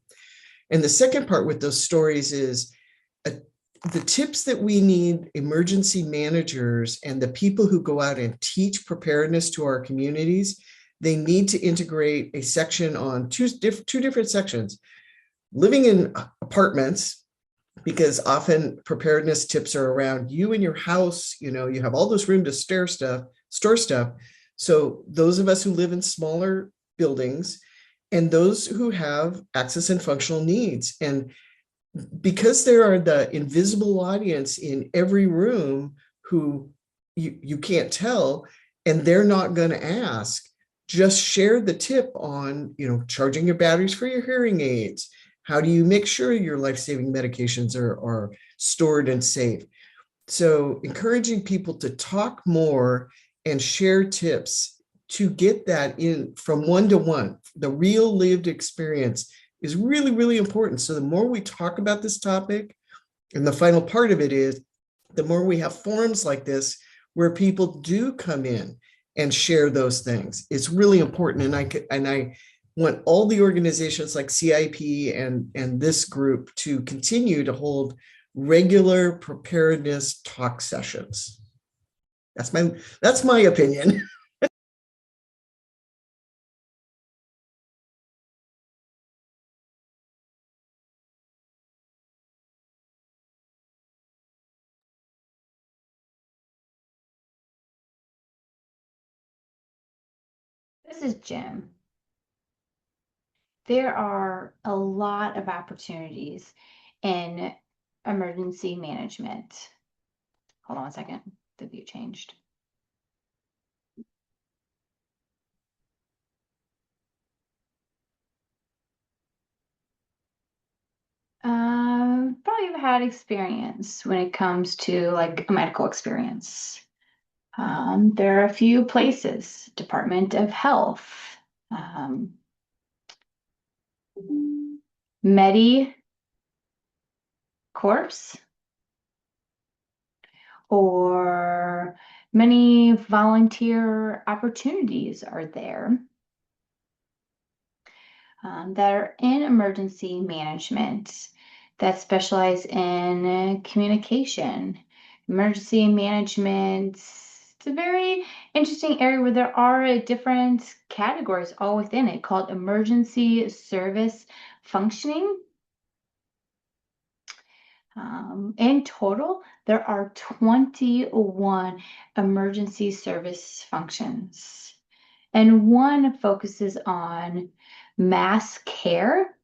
S3: And the second part with those stories is the tips that we need emergency managers and the people who go out and teach preparedness to our communities, they need to integrate a section on two different sections. Living in apartments, because often preparedness tips are around you and your house, you have all this room to store stuff. So those of us who live in smaller buildings and those who have access and functional needs. And because there are the invisible audience in every room who you can't tell, and they're not going to ask, just share the tip on, charging your batteries for your hearing aids. How do you make sure your life-saving medications are stored and safe? So encouraging people to talk more and share tips to get that in from one to one. The real lived experience is really, really important. So the more we talk about this topic, and the final part of it is the more we have forums like this where people do come in and share those things. It's really important. And I want all the organizations like CIP and this group to continue to hold regular preparedness talk sessions. That's my opinion.
S2: This is Jim. There are a lot of opportunities in emergency management. Hold on 1 second, the view changed. Probably have had experience when it comes to like a medical experience. There are a few places, Department of Health, AmeriCorps, or many volunteer opportunities are there that are in emergency management that specialize in communication. Emergency management, it's a very interesting area where there are different categories all within it called emergency service functioning. In total, there are 21 emergency service functions, and one focuses on mass care,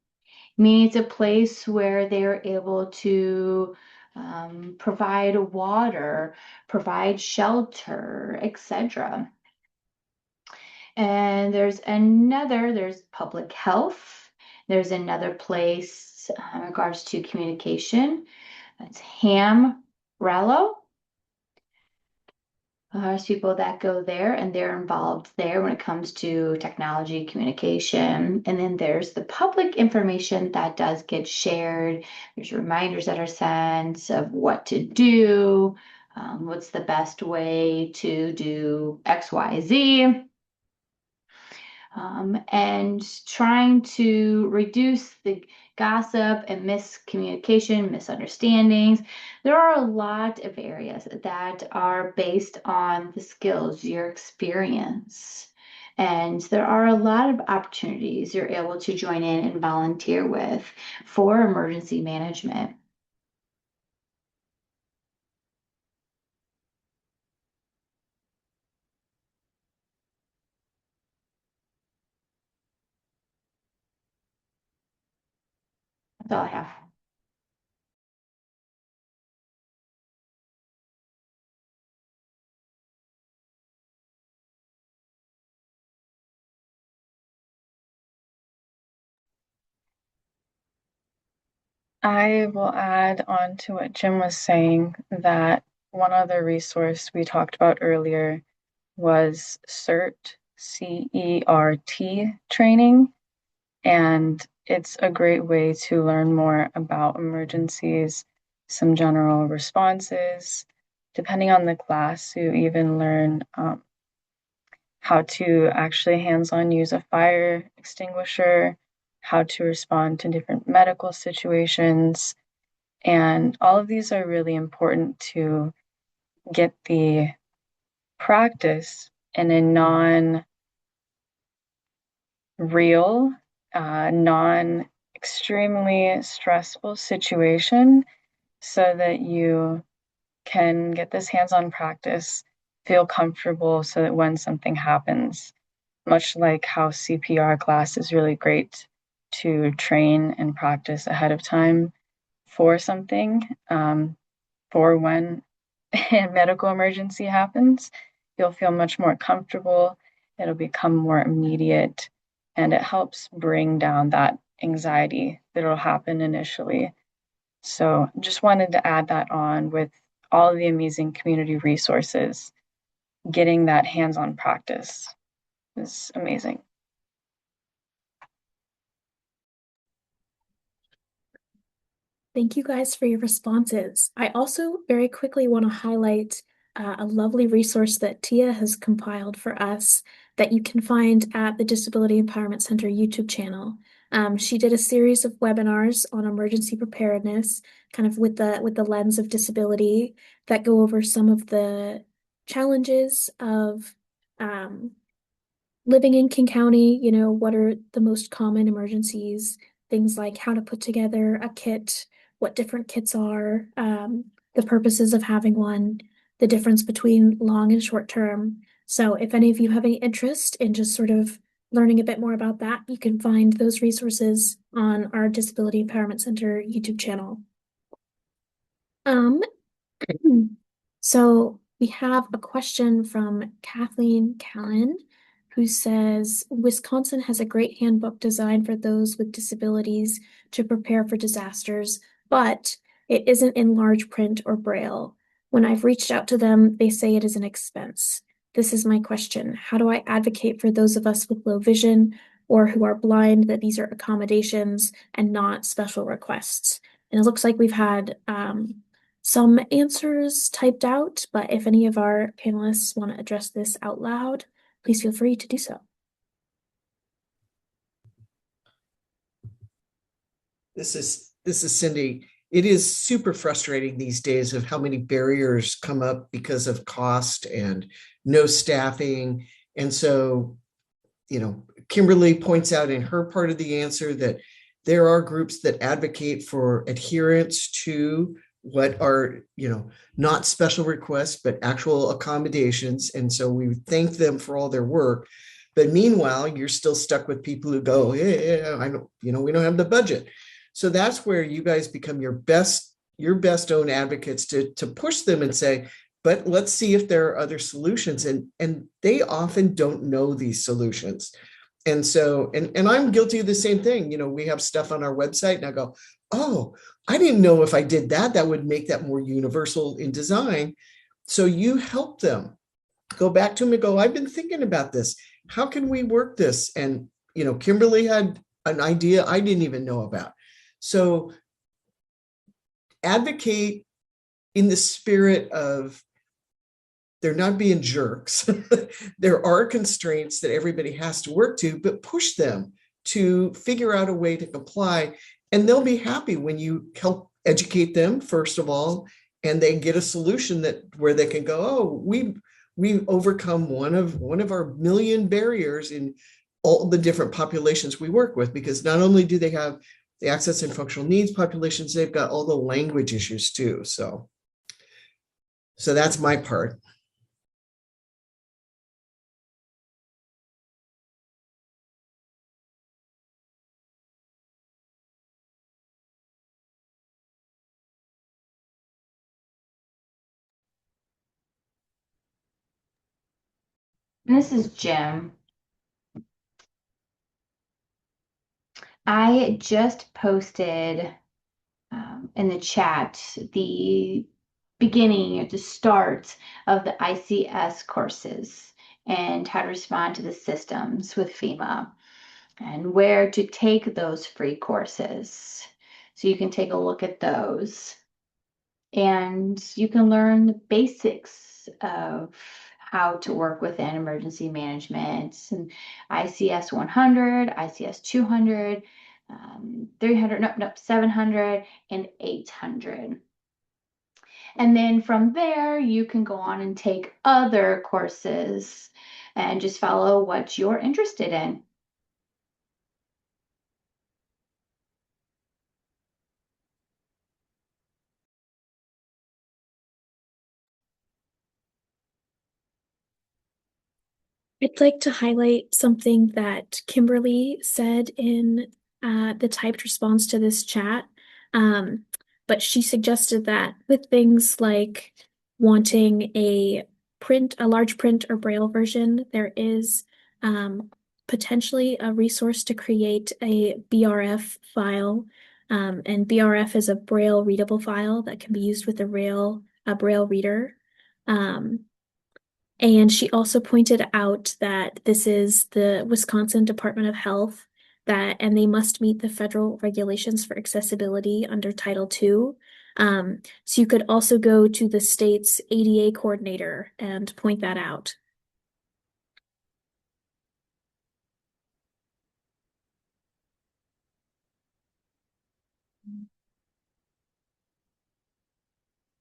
S2: meaning it's a place where they're able to provide water, provide shelter, etc. And there's public health. There's another place in regards to communication. That's Rallo. There's people that go there and they're involved there when it comes to technology, communication. And then there's the public information that does get shared. There's reminders that are sent of what to do, what's the best way to do X, Y, Z. And trying to reduce the gossip and miscommunication, misunderstandings. There are a lot of areas that are based on the skills, your experience. And there are a lot of opportunities you're able to join in and volunteer with for emergency management. That's all I have.
S4: I will add on to what Jim was saying that one other resource we talked about earlier was CERT, CERT training. And it's a great way to learn more about emergencies, some general responses. Depending on the class, you even learn how to actually hands-on use a fire extinguisher, how to respond to different medical situations. And all of these are really important to get the practice in a non-real, non-extremely stressful situation so that you can get this hands-on practice, feel comfortable so that when something happens, much like how CPR class is really great to train and practice ahead of time, for something, for when a medical emergency happens. You'll feel much more comfortable. It'll become more immediate, and it helps bring down that anxiety that'll happen initially. So just wanted to add that on with all of the amazing community resources. Getting that hands-on practice is amazing.
S1: Thank you guys for your responses. I also very quickly want to highlight a lovely resource that Tia has compiled for us that you can find at the Disability Empowerment Center YouTube channel. She did a series of webinars on emergency preparedness, kind of with the lens of disability, that go over some of the challenges of living in King County. You know, what are the most common emergencies, things like how to put together a kit, what different kits are, the purposes of having one, the difference between long and short term. So if any of you have any interest in just sort of learning a bit more about that, you can find those resources on our Disability Empowerment Center YouTube channel. So we have a question from Kathleen Callan, who says, Wisconsin has a great handbook designed for those with disabilities to prepare for disasters, but it isn't in large print or braille. When I've reached out to them, they say it is an expense. This is my question. How do I advocate for those of us with low vision or who are blind that these are accommodations and not special requests? And it looks like we've had some answers typed out, but if any of our panelists want to address this out loud, please feel free to do so.
S3: This is Cindi. It is super frustrating these days of how many barriers come up because of cost and no staffing. And so, you know, Kimberly points out in her part of the answer that there are groups that advocate for adherence to what are, you know, not special requests, but actual accommodations. And so we thank them for all their work. But meanwhile, you're still stuck with people who go, yeah, I don't, you know, we don't have the budget. So that's where you guys become your best own advocates to push them and say, but let's see if there are other solutions. And they often don't know these solutions. And so, and I'm guilty of the same thing. You know, we have stuff on our website and I go, oh, I didn't know if I did that, that would make that more universal in design. So you help them go back to them and go, I've been thinking about this. How can we work this? And, you know, Kimberly had an idea I didn't even know about. So advocate in the spirit of they're not being jerks. There are constraints that everybody has to work to, but push them to figure out a way to comply. And they'll be happy when you help educate them, first of all, and they get a solution that where they can go, oh, we've overcome one of our million barriers in all the different populations we work with, because not only do they have the access and functional needs populations, they've got all the language issues too. So that's my part.
S2: This is Jim. I just posted in the chat the beginning, the start of the ICS courses and how to respond to the systems with FEMA and where to take those free courses. So you can take a look at those and you can learn the basics of how to work within emergency management and ICS 100, ICS 200, 300, 700, and 800. And then from there, you can go on and take other courses and just follow what you're interested in.
S1: I'd like to highlight something that Kimberly said in the typed response to this chat. but she suggested that with things like wanting a large print or braille version, there is potentially a resource to create a BRF file. And BRF is a braille readable file that can be used with a braille reader. And she also pointed out that this is the Wisconsin Department of Health and they must meet the federal regulations for accessibility under Title II. So you could also go to the state's ADA coordinator and point that out.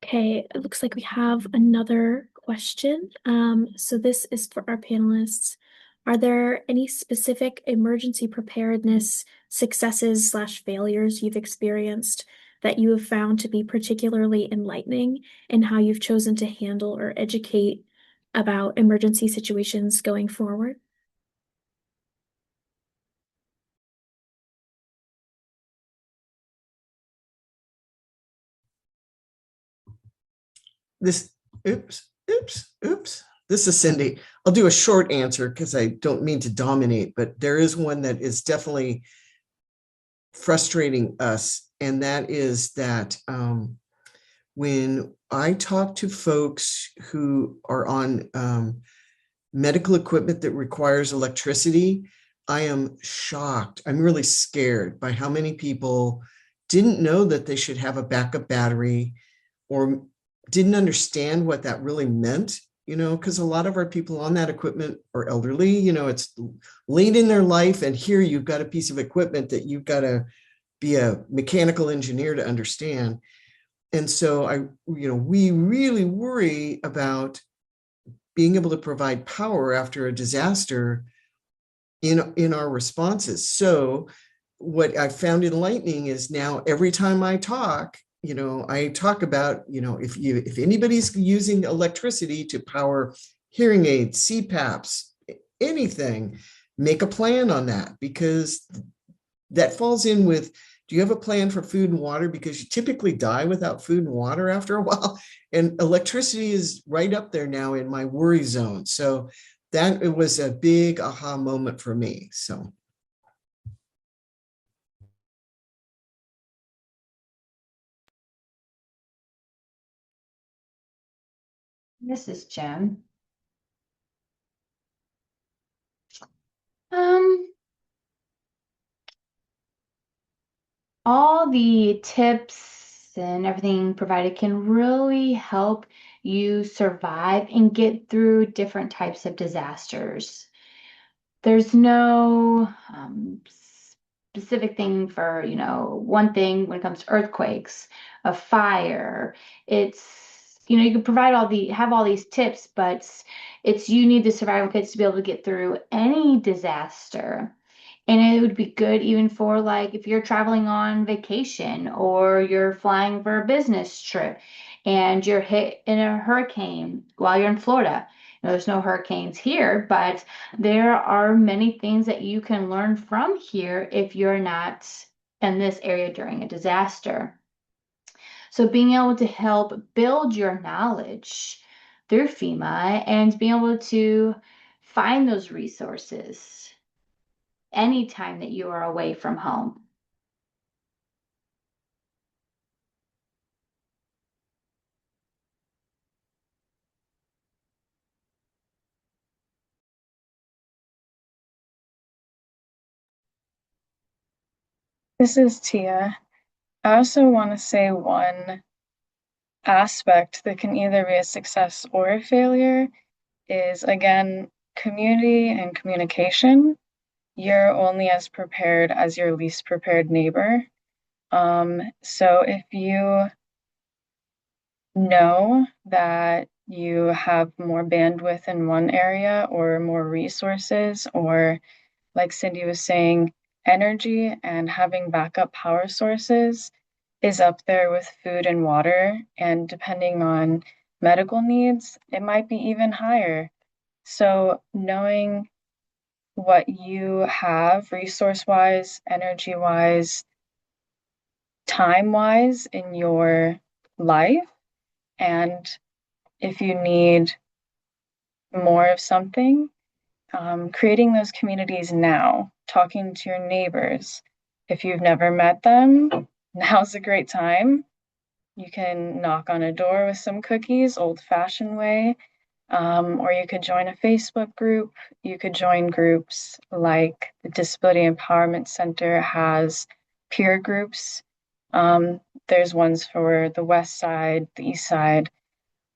S1: Okay, it looks like we have another question. So this is for our panelists. Are there any specific emergency preparedness successes / failures you've experienced that you have found to be particularly enlightening in how you've chosen to handle or educate about emergency situations going forward?
S3: This, oops. This is Cindi. I'll do a short answer because I don't mean to dominate, but there is one that is definitely frustrating us. And that is that when I talk to folks who are on medical equipment that requires electricity, I am shocked. I'm really scared by how many people didn't know that they should have a backup battery or didn't understand what that really meant, because a lot of our people on that equipment are elderly, it's late in their life. And here you've got a piece of equipment that you've got to be a mechanical engineer to understand. And so we really worry about being able to provide power after a disaster in our responses. So what I found enlightening is now every time I talk about, if anybody's using electricity to power hearing aids, CPAPs, anything, make a plan on that, because that falls in with, do you have a plan for food and water? Because you typically die without food and water after a while. And electricity is right up there now in my worry zone. So it was a big aha moment for me. So.
S2: This is Jen. All the tips and everything provided can really help you survive and get through different types of disasters. There's no specific thing for, one thing when it comes to earthquakes, a fire. It's, you can have all these tips, but you need the survival kits to be able to get through any disaster. And it would be good even for like if you're traveling on vacation or you're flying for a business trip and you're hit in a hurricane while you're in Florida. There's no hurricanes here, but there are many things that you can learn from here if you're not in this area during a disaster. So being able to help build your knowledge through FEMA and being able to find those resources anytime that you are away from home.
S4: This is Tia. I also want to say one aspect that can either be a success or a failure is, again, community and communication. You're only as prepared as your least prepared neighbor. So if you know that you have more bandwidth in one area or more resources, or like Cindi was saying, energy and having backup power sources is up there with food and water. And depending on medical needs, it might be even higher. So knowing what you have resource-wise, energy-wise, time-wise in your life. And if you need more of something, creating those communities now, talking to your neighbors. If you've never met them, now's a great time. You can knock on a door with some cookies, old-fashioned way, or you could join a Facebook group. You could join groups like the Disability Empowerment Center has peer groups. There's ones for the West Side, the East Side.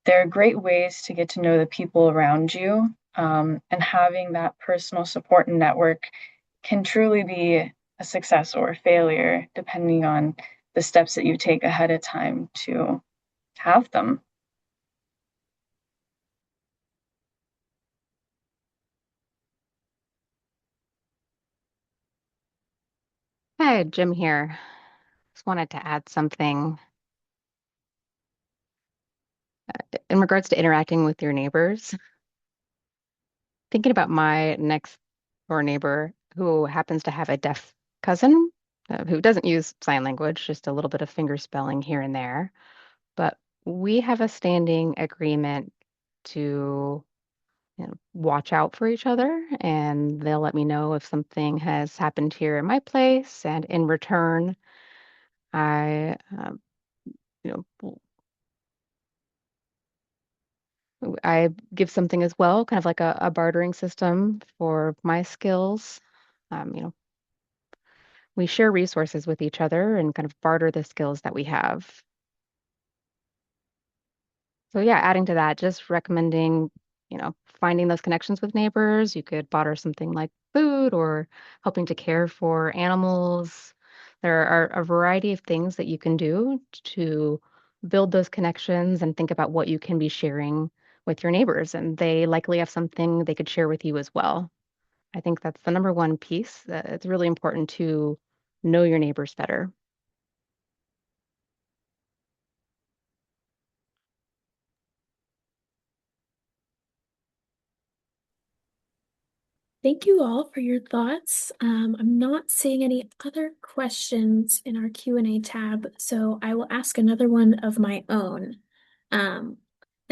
S4: There are great ways to get to know the people around you, and having that personal support and network can truly be a success or a failure, depending on the steps that you take ahead of time to have them.
S6: Hi, Jim here. Just wanted to add something in regards to interacting with your neighbors. Thinking about my next door neighbor who happens to have a deaf cousin who doesn't use sign language, just a little bit of finger spelling here and there. But we have a standing agreement to watch out for each other, and they'll let me know if something has happened here in my place. And in return, I, you know, I give something as well, kind of like a bartering system for my skills. You know, we share resources with each other and kind of barter the skills that we have. So yeah, adding to that, just recommending, finding those connections with neighbors. You could barter something like food or helping to care for animals. There are a variety of things that you can do to build those connections and think about what you can be sharing with your neighbors. And they likely have something they could share with you as well. I think that's the number one piece. It's really important to know your neighbors better.
S1: Thank you all for your thoughts. I'm not seeing any other questions in our Q&A tab, so I will ask another one of my own. And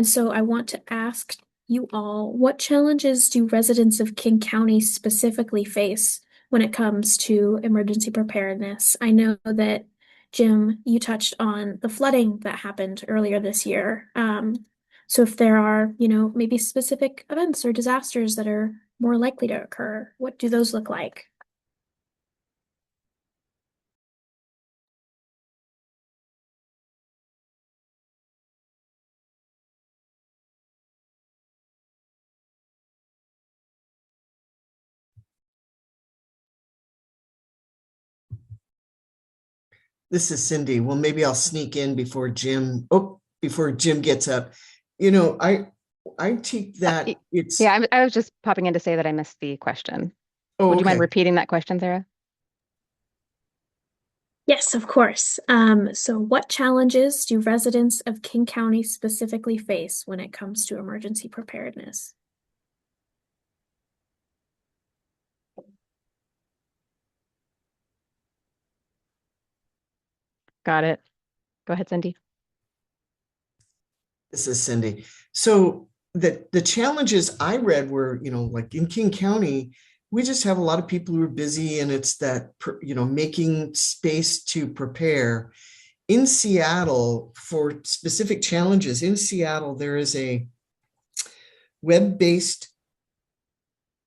S1: so I want to ask you all, what challenges do residents of King County specifically face when it comes to emergency preparedness? I know that, Jim, you touched on the flooding that happened earlier this year. So if there are, maybe specific events or disasters that are more likely to occur, what do those look like?
S3: This is Cindi. Well, maybe I'll sneak in before Jim. Oh, before Jim gets up. I take that it's.
S6: Yeah, I was just popping in to say that I missed the question.
S3: Oh,
S6: Would you mind
S3: okay.
S6: repeating that question, Sarah?
S1: Yes, of course. So what challenges do residents of King County specifically face when it comes to emergency preparedness?
S6: Got it. Go ahead, Cindi.
S3: This is Cindi. So the challenges I read were, like in King County, we just have a lot of people who are busy, and it's that, making space to prepare. In Seattle, for specific challenges, in Seattle, there is a web-based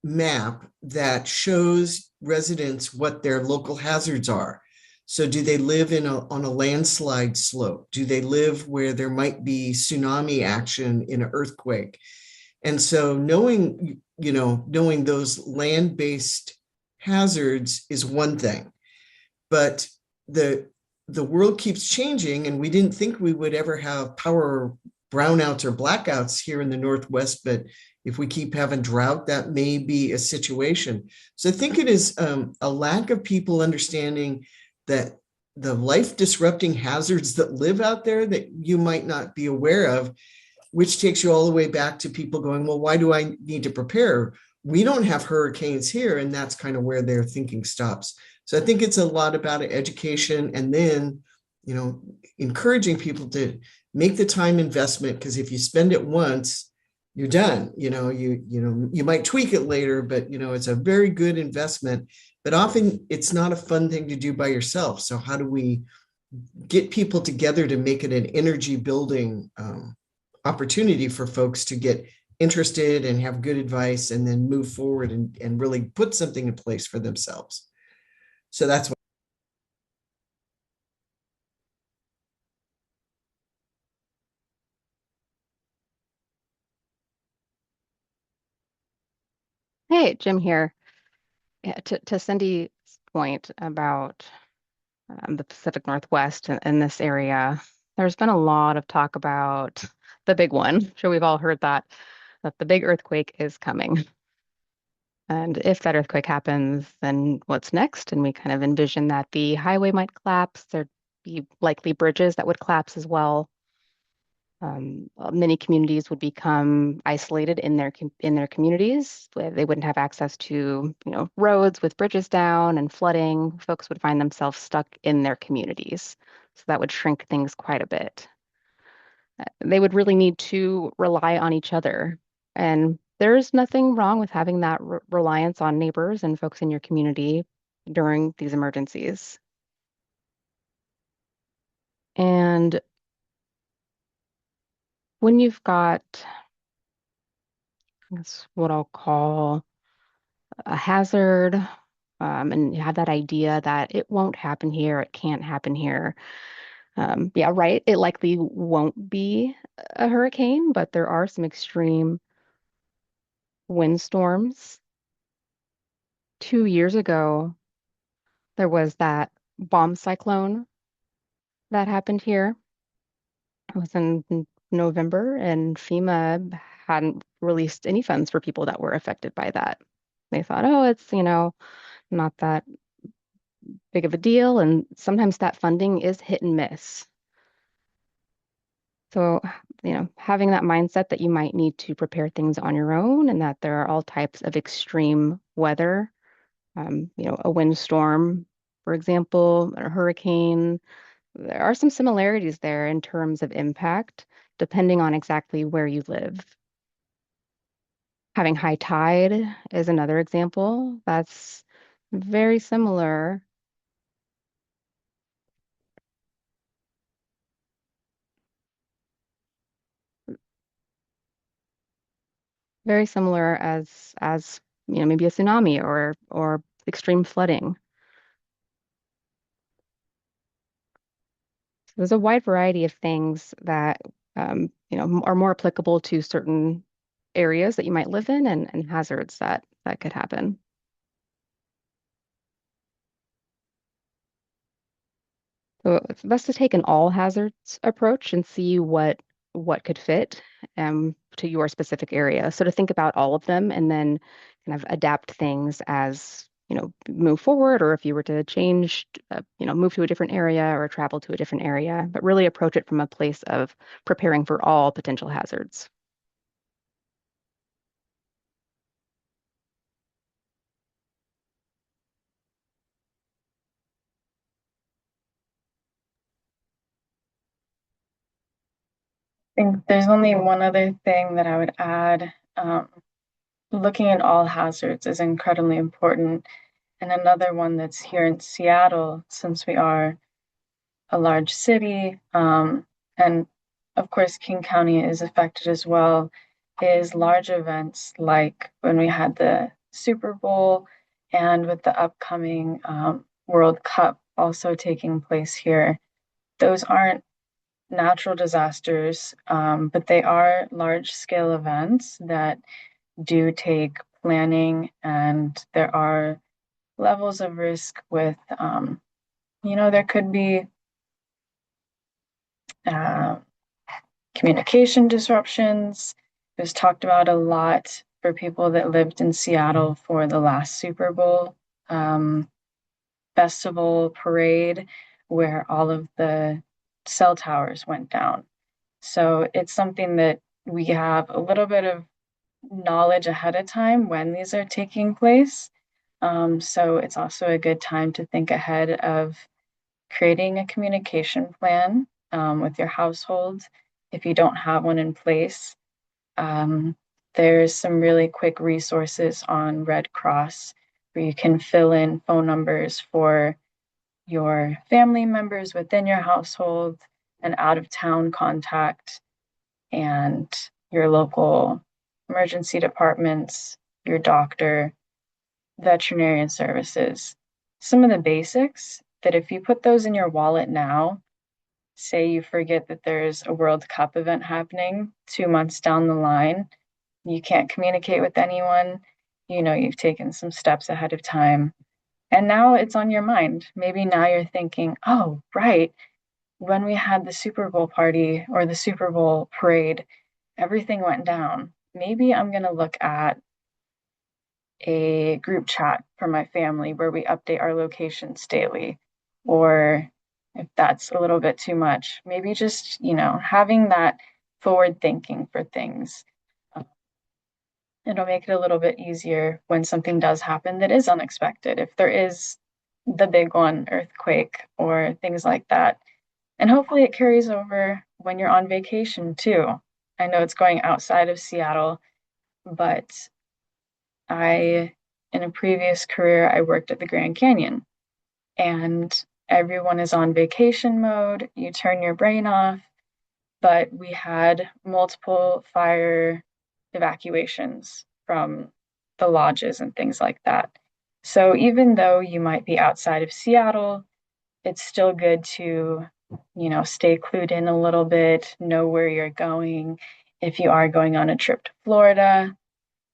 S3: map that shows residents what their local hazards are. So do they live on a landslide slope? Do they live where there might be tsunami action in an earthquake? And so knowing those land-based hazards is one thing, but the world keeps changing, and we didn't think we would ever have power brownouts or blackouts here in the Northwest, but if we keep having drought, that may be a situation. So I think it is a lack of people understanding that the life disrupting hazards that live out there that you might not be aware of, which takes you all the way back to people going, well, why do I need to prepare? We don't have hurricanes here. And that's kind of where their thinking stops. So I think it's a lot about education, and then encouraging people to make the time investment, because if you spend it once, you're done. You might tweak it later, but it's a very good investment. But often it's not a fun thing to do by yourself. So how do we get people together to make it an energy building opportunity for folks to get interested and have good advice and then move forward and really put something in place for themselves? So that's what.
S6: Hey, Jim here. Yeah, to Cindy's point about the Pacific Northwest and this area, there's been a lot of talk about the big one. I'm sure we've all heard that the big earthquake is coming. And if that earthquake happens, then what's next? And we kind of envision that the highway might collapse. There'd be likely bridges that would collapse as well. Many communities would become isolated in their communities. They wouldn't have access to, roads with bridges down and flooding. Folks would find themselves stuck in their communities. So that would shrink things quite a bit. They would really need to rely on each other. And there's nothing wrong with having that reliance on neighbors and folks in your community during these emergencies. And when you've got, that's what I'll call a hazard, and you have that idea that it won't happen here, it can't happen here. Yeah, right. It likely won't be a hurricane, but there are some extreme windstorms. 2 years ago, there was that bomb cyclone that happened here. It was in November, and FEMA hadn't released any funds for people that were affected by that. They thought, oh, it's, not that big of a deal. And sometimes that funding is hit and miss. So, having that mindset that you might need to prepare things on your own and that there are all types of extreme weather, a windstorm, for example, or a hurricane. There are some similarities there in terms of impact, depending on exactly where you live. Having high tide is another example. That's very similar. Very similar as maybe a tsunami or extreme flooding. So there's a wide variety of things that are more applicable to certain areas that you might live in and hazards that could happen. So it's best to take an all hazards approach and see what could fit to your specific area. So to think about all of them and then kind of adapt things as move forward, or if you were to change, move to a different area or travel to a different area, but really approach it from a place of preparing for all potential hazards.
S4: I think there's only one other thing that I would add. Looking at all hazards is incredibly important. And another one that's here in Seattle, since we are a large city, and of course, King County is affected as well, is large events like when we had the Super Bowl and with the upcoming World Cup also taking place here. Those aren't natural disasters, but they are large scale events that do take planning, and there are levels of risk with, there could be uh, communication disruptions. It was talked about a lot for people that lived in Seattle for the last Super Bowl festival parade, where all of the cell towers went down. So it's something that we have a little bit of knowledge ahead of time when these are taking place. So it's also a good time to think ahead of creating a communication plan with your household if you don't have one in place. There's some really quick resources on Red Cross where you can fill in phone numbers for your family members within your household, an out-of-town contact, and your local emergency departments, your doctor, veterinarian services. Some of the basics that if you put those in your wallet now, say you forget that there's a World Cup event happening 2 months down the line, you can't communicate with anyone, you've taken some steps ahead of time. And now it's on your mind. Maybe now you're thinking, oh, right, when we had the Super Bowl party or the Super Bowl parade, everything went down. Maybe I'm going to look at a group chat for my family where we update our locations daily. Or if that's a little bit too much, maybe just, having that forward thinking for things. It'll make it a little bit easier when something does happen that is unexpected. If there is the big one, earthquake or things like that. And hopefully it carries over when you're on vacation too. I know it's going outside of Seattle, but in a previous career, I worked at the Grand Canyon, and everyone is on vacation mode. You turn your brain off, but we had multiple fire evacuations from the lodges and things like that. So even though you might be outside of Seattle, it's still good to, stay clued in a little bit, know where you're going. If you are going on a trip to Florida,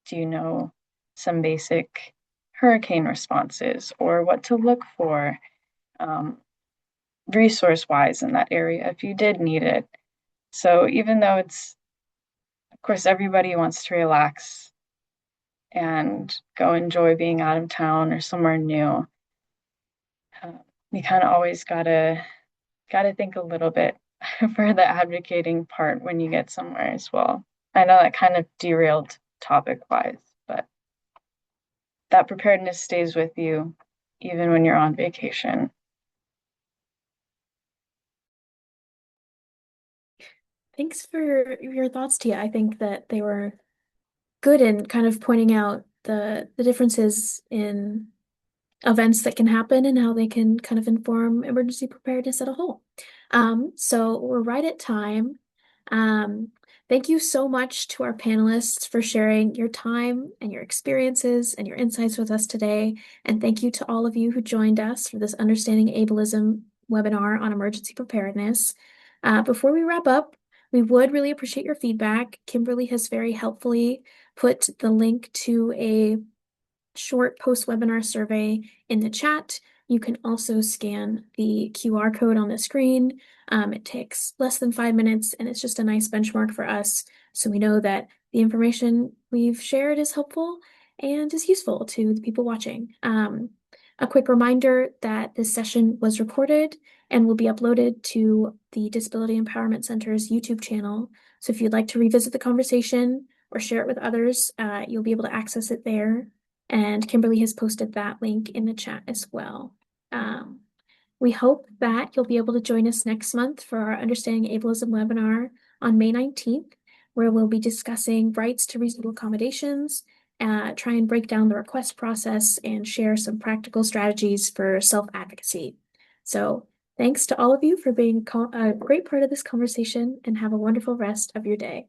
S4: do you know some basic hurricane responses or what to look for resource-wise in that area if you did need it. So even though of course, everybody wants to relax and go enjoy being out of town or somewhere new, you kind of always gotta think a little bit for the advocating part when you get somewhere as well. I know that kind of derailed topic-wise, but that preparedness stays with you even when you're on vacation.
S1: Thanks for your thoughts, Tia. I think that they were good in kind of pointing out the differences in events that can happen and how they can kind of inform emergency preparedness as a whole. So we're right at time. Thank you so much to our panelists for sharing your time and your experiences and your insights with us today. And thank you to all of you who joined us for this Understanding Ableism webinar on emergency preparedness. Before we wrap up, we would really appreciate your feedback. Kimberly has very helpfully put the link to a short post-webinar survey in the chat. You can also scan the QR code on the screen. It takes less than 5 minutes, and it's just a nice benchmark for us, so we know that the information we've shared is helpful and is useful to the people watching. A quick reminder that this session was recorded and will be uploaded to the Disability Empowerment Center's YouTube channel. So if you'd like to revisit the conversation or share it with others, you'll be able to access it there. And Kimberly has posted that link in the chat as well. We hope that you'll be able to join us next month for our Understanding Ableism webinar on May 19th, where we'll be discussing rights to reasonable accommodations, try and break down the request process, and share some practical strategies for self-advocacy. So thanks to all of you for being a great part of this conversation, and have a wonderful rest of your day.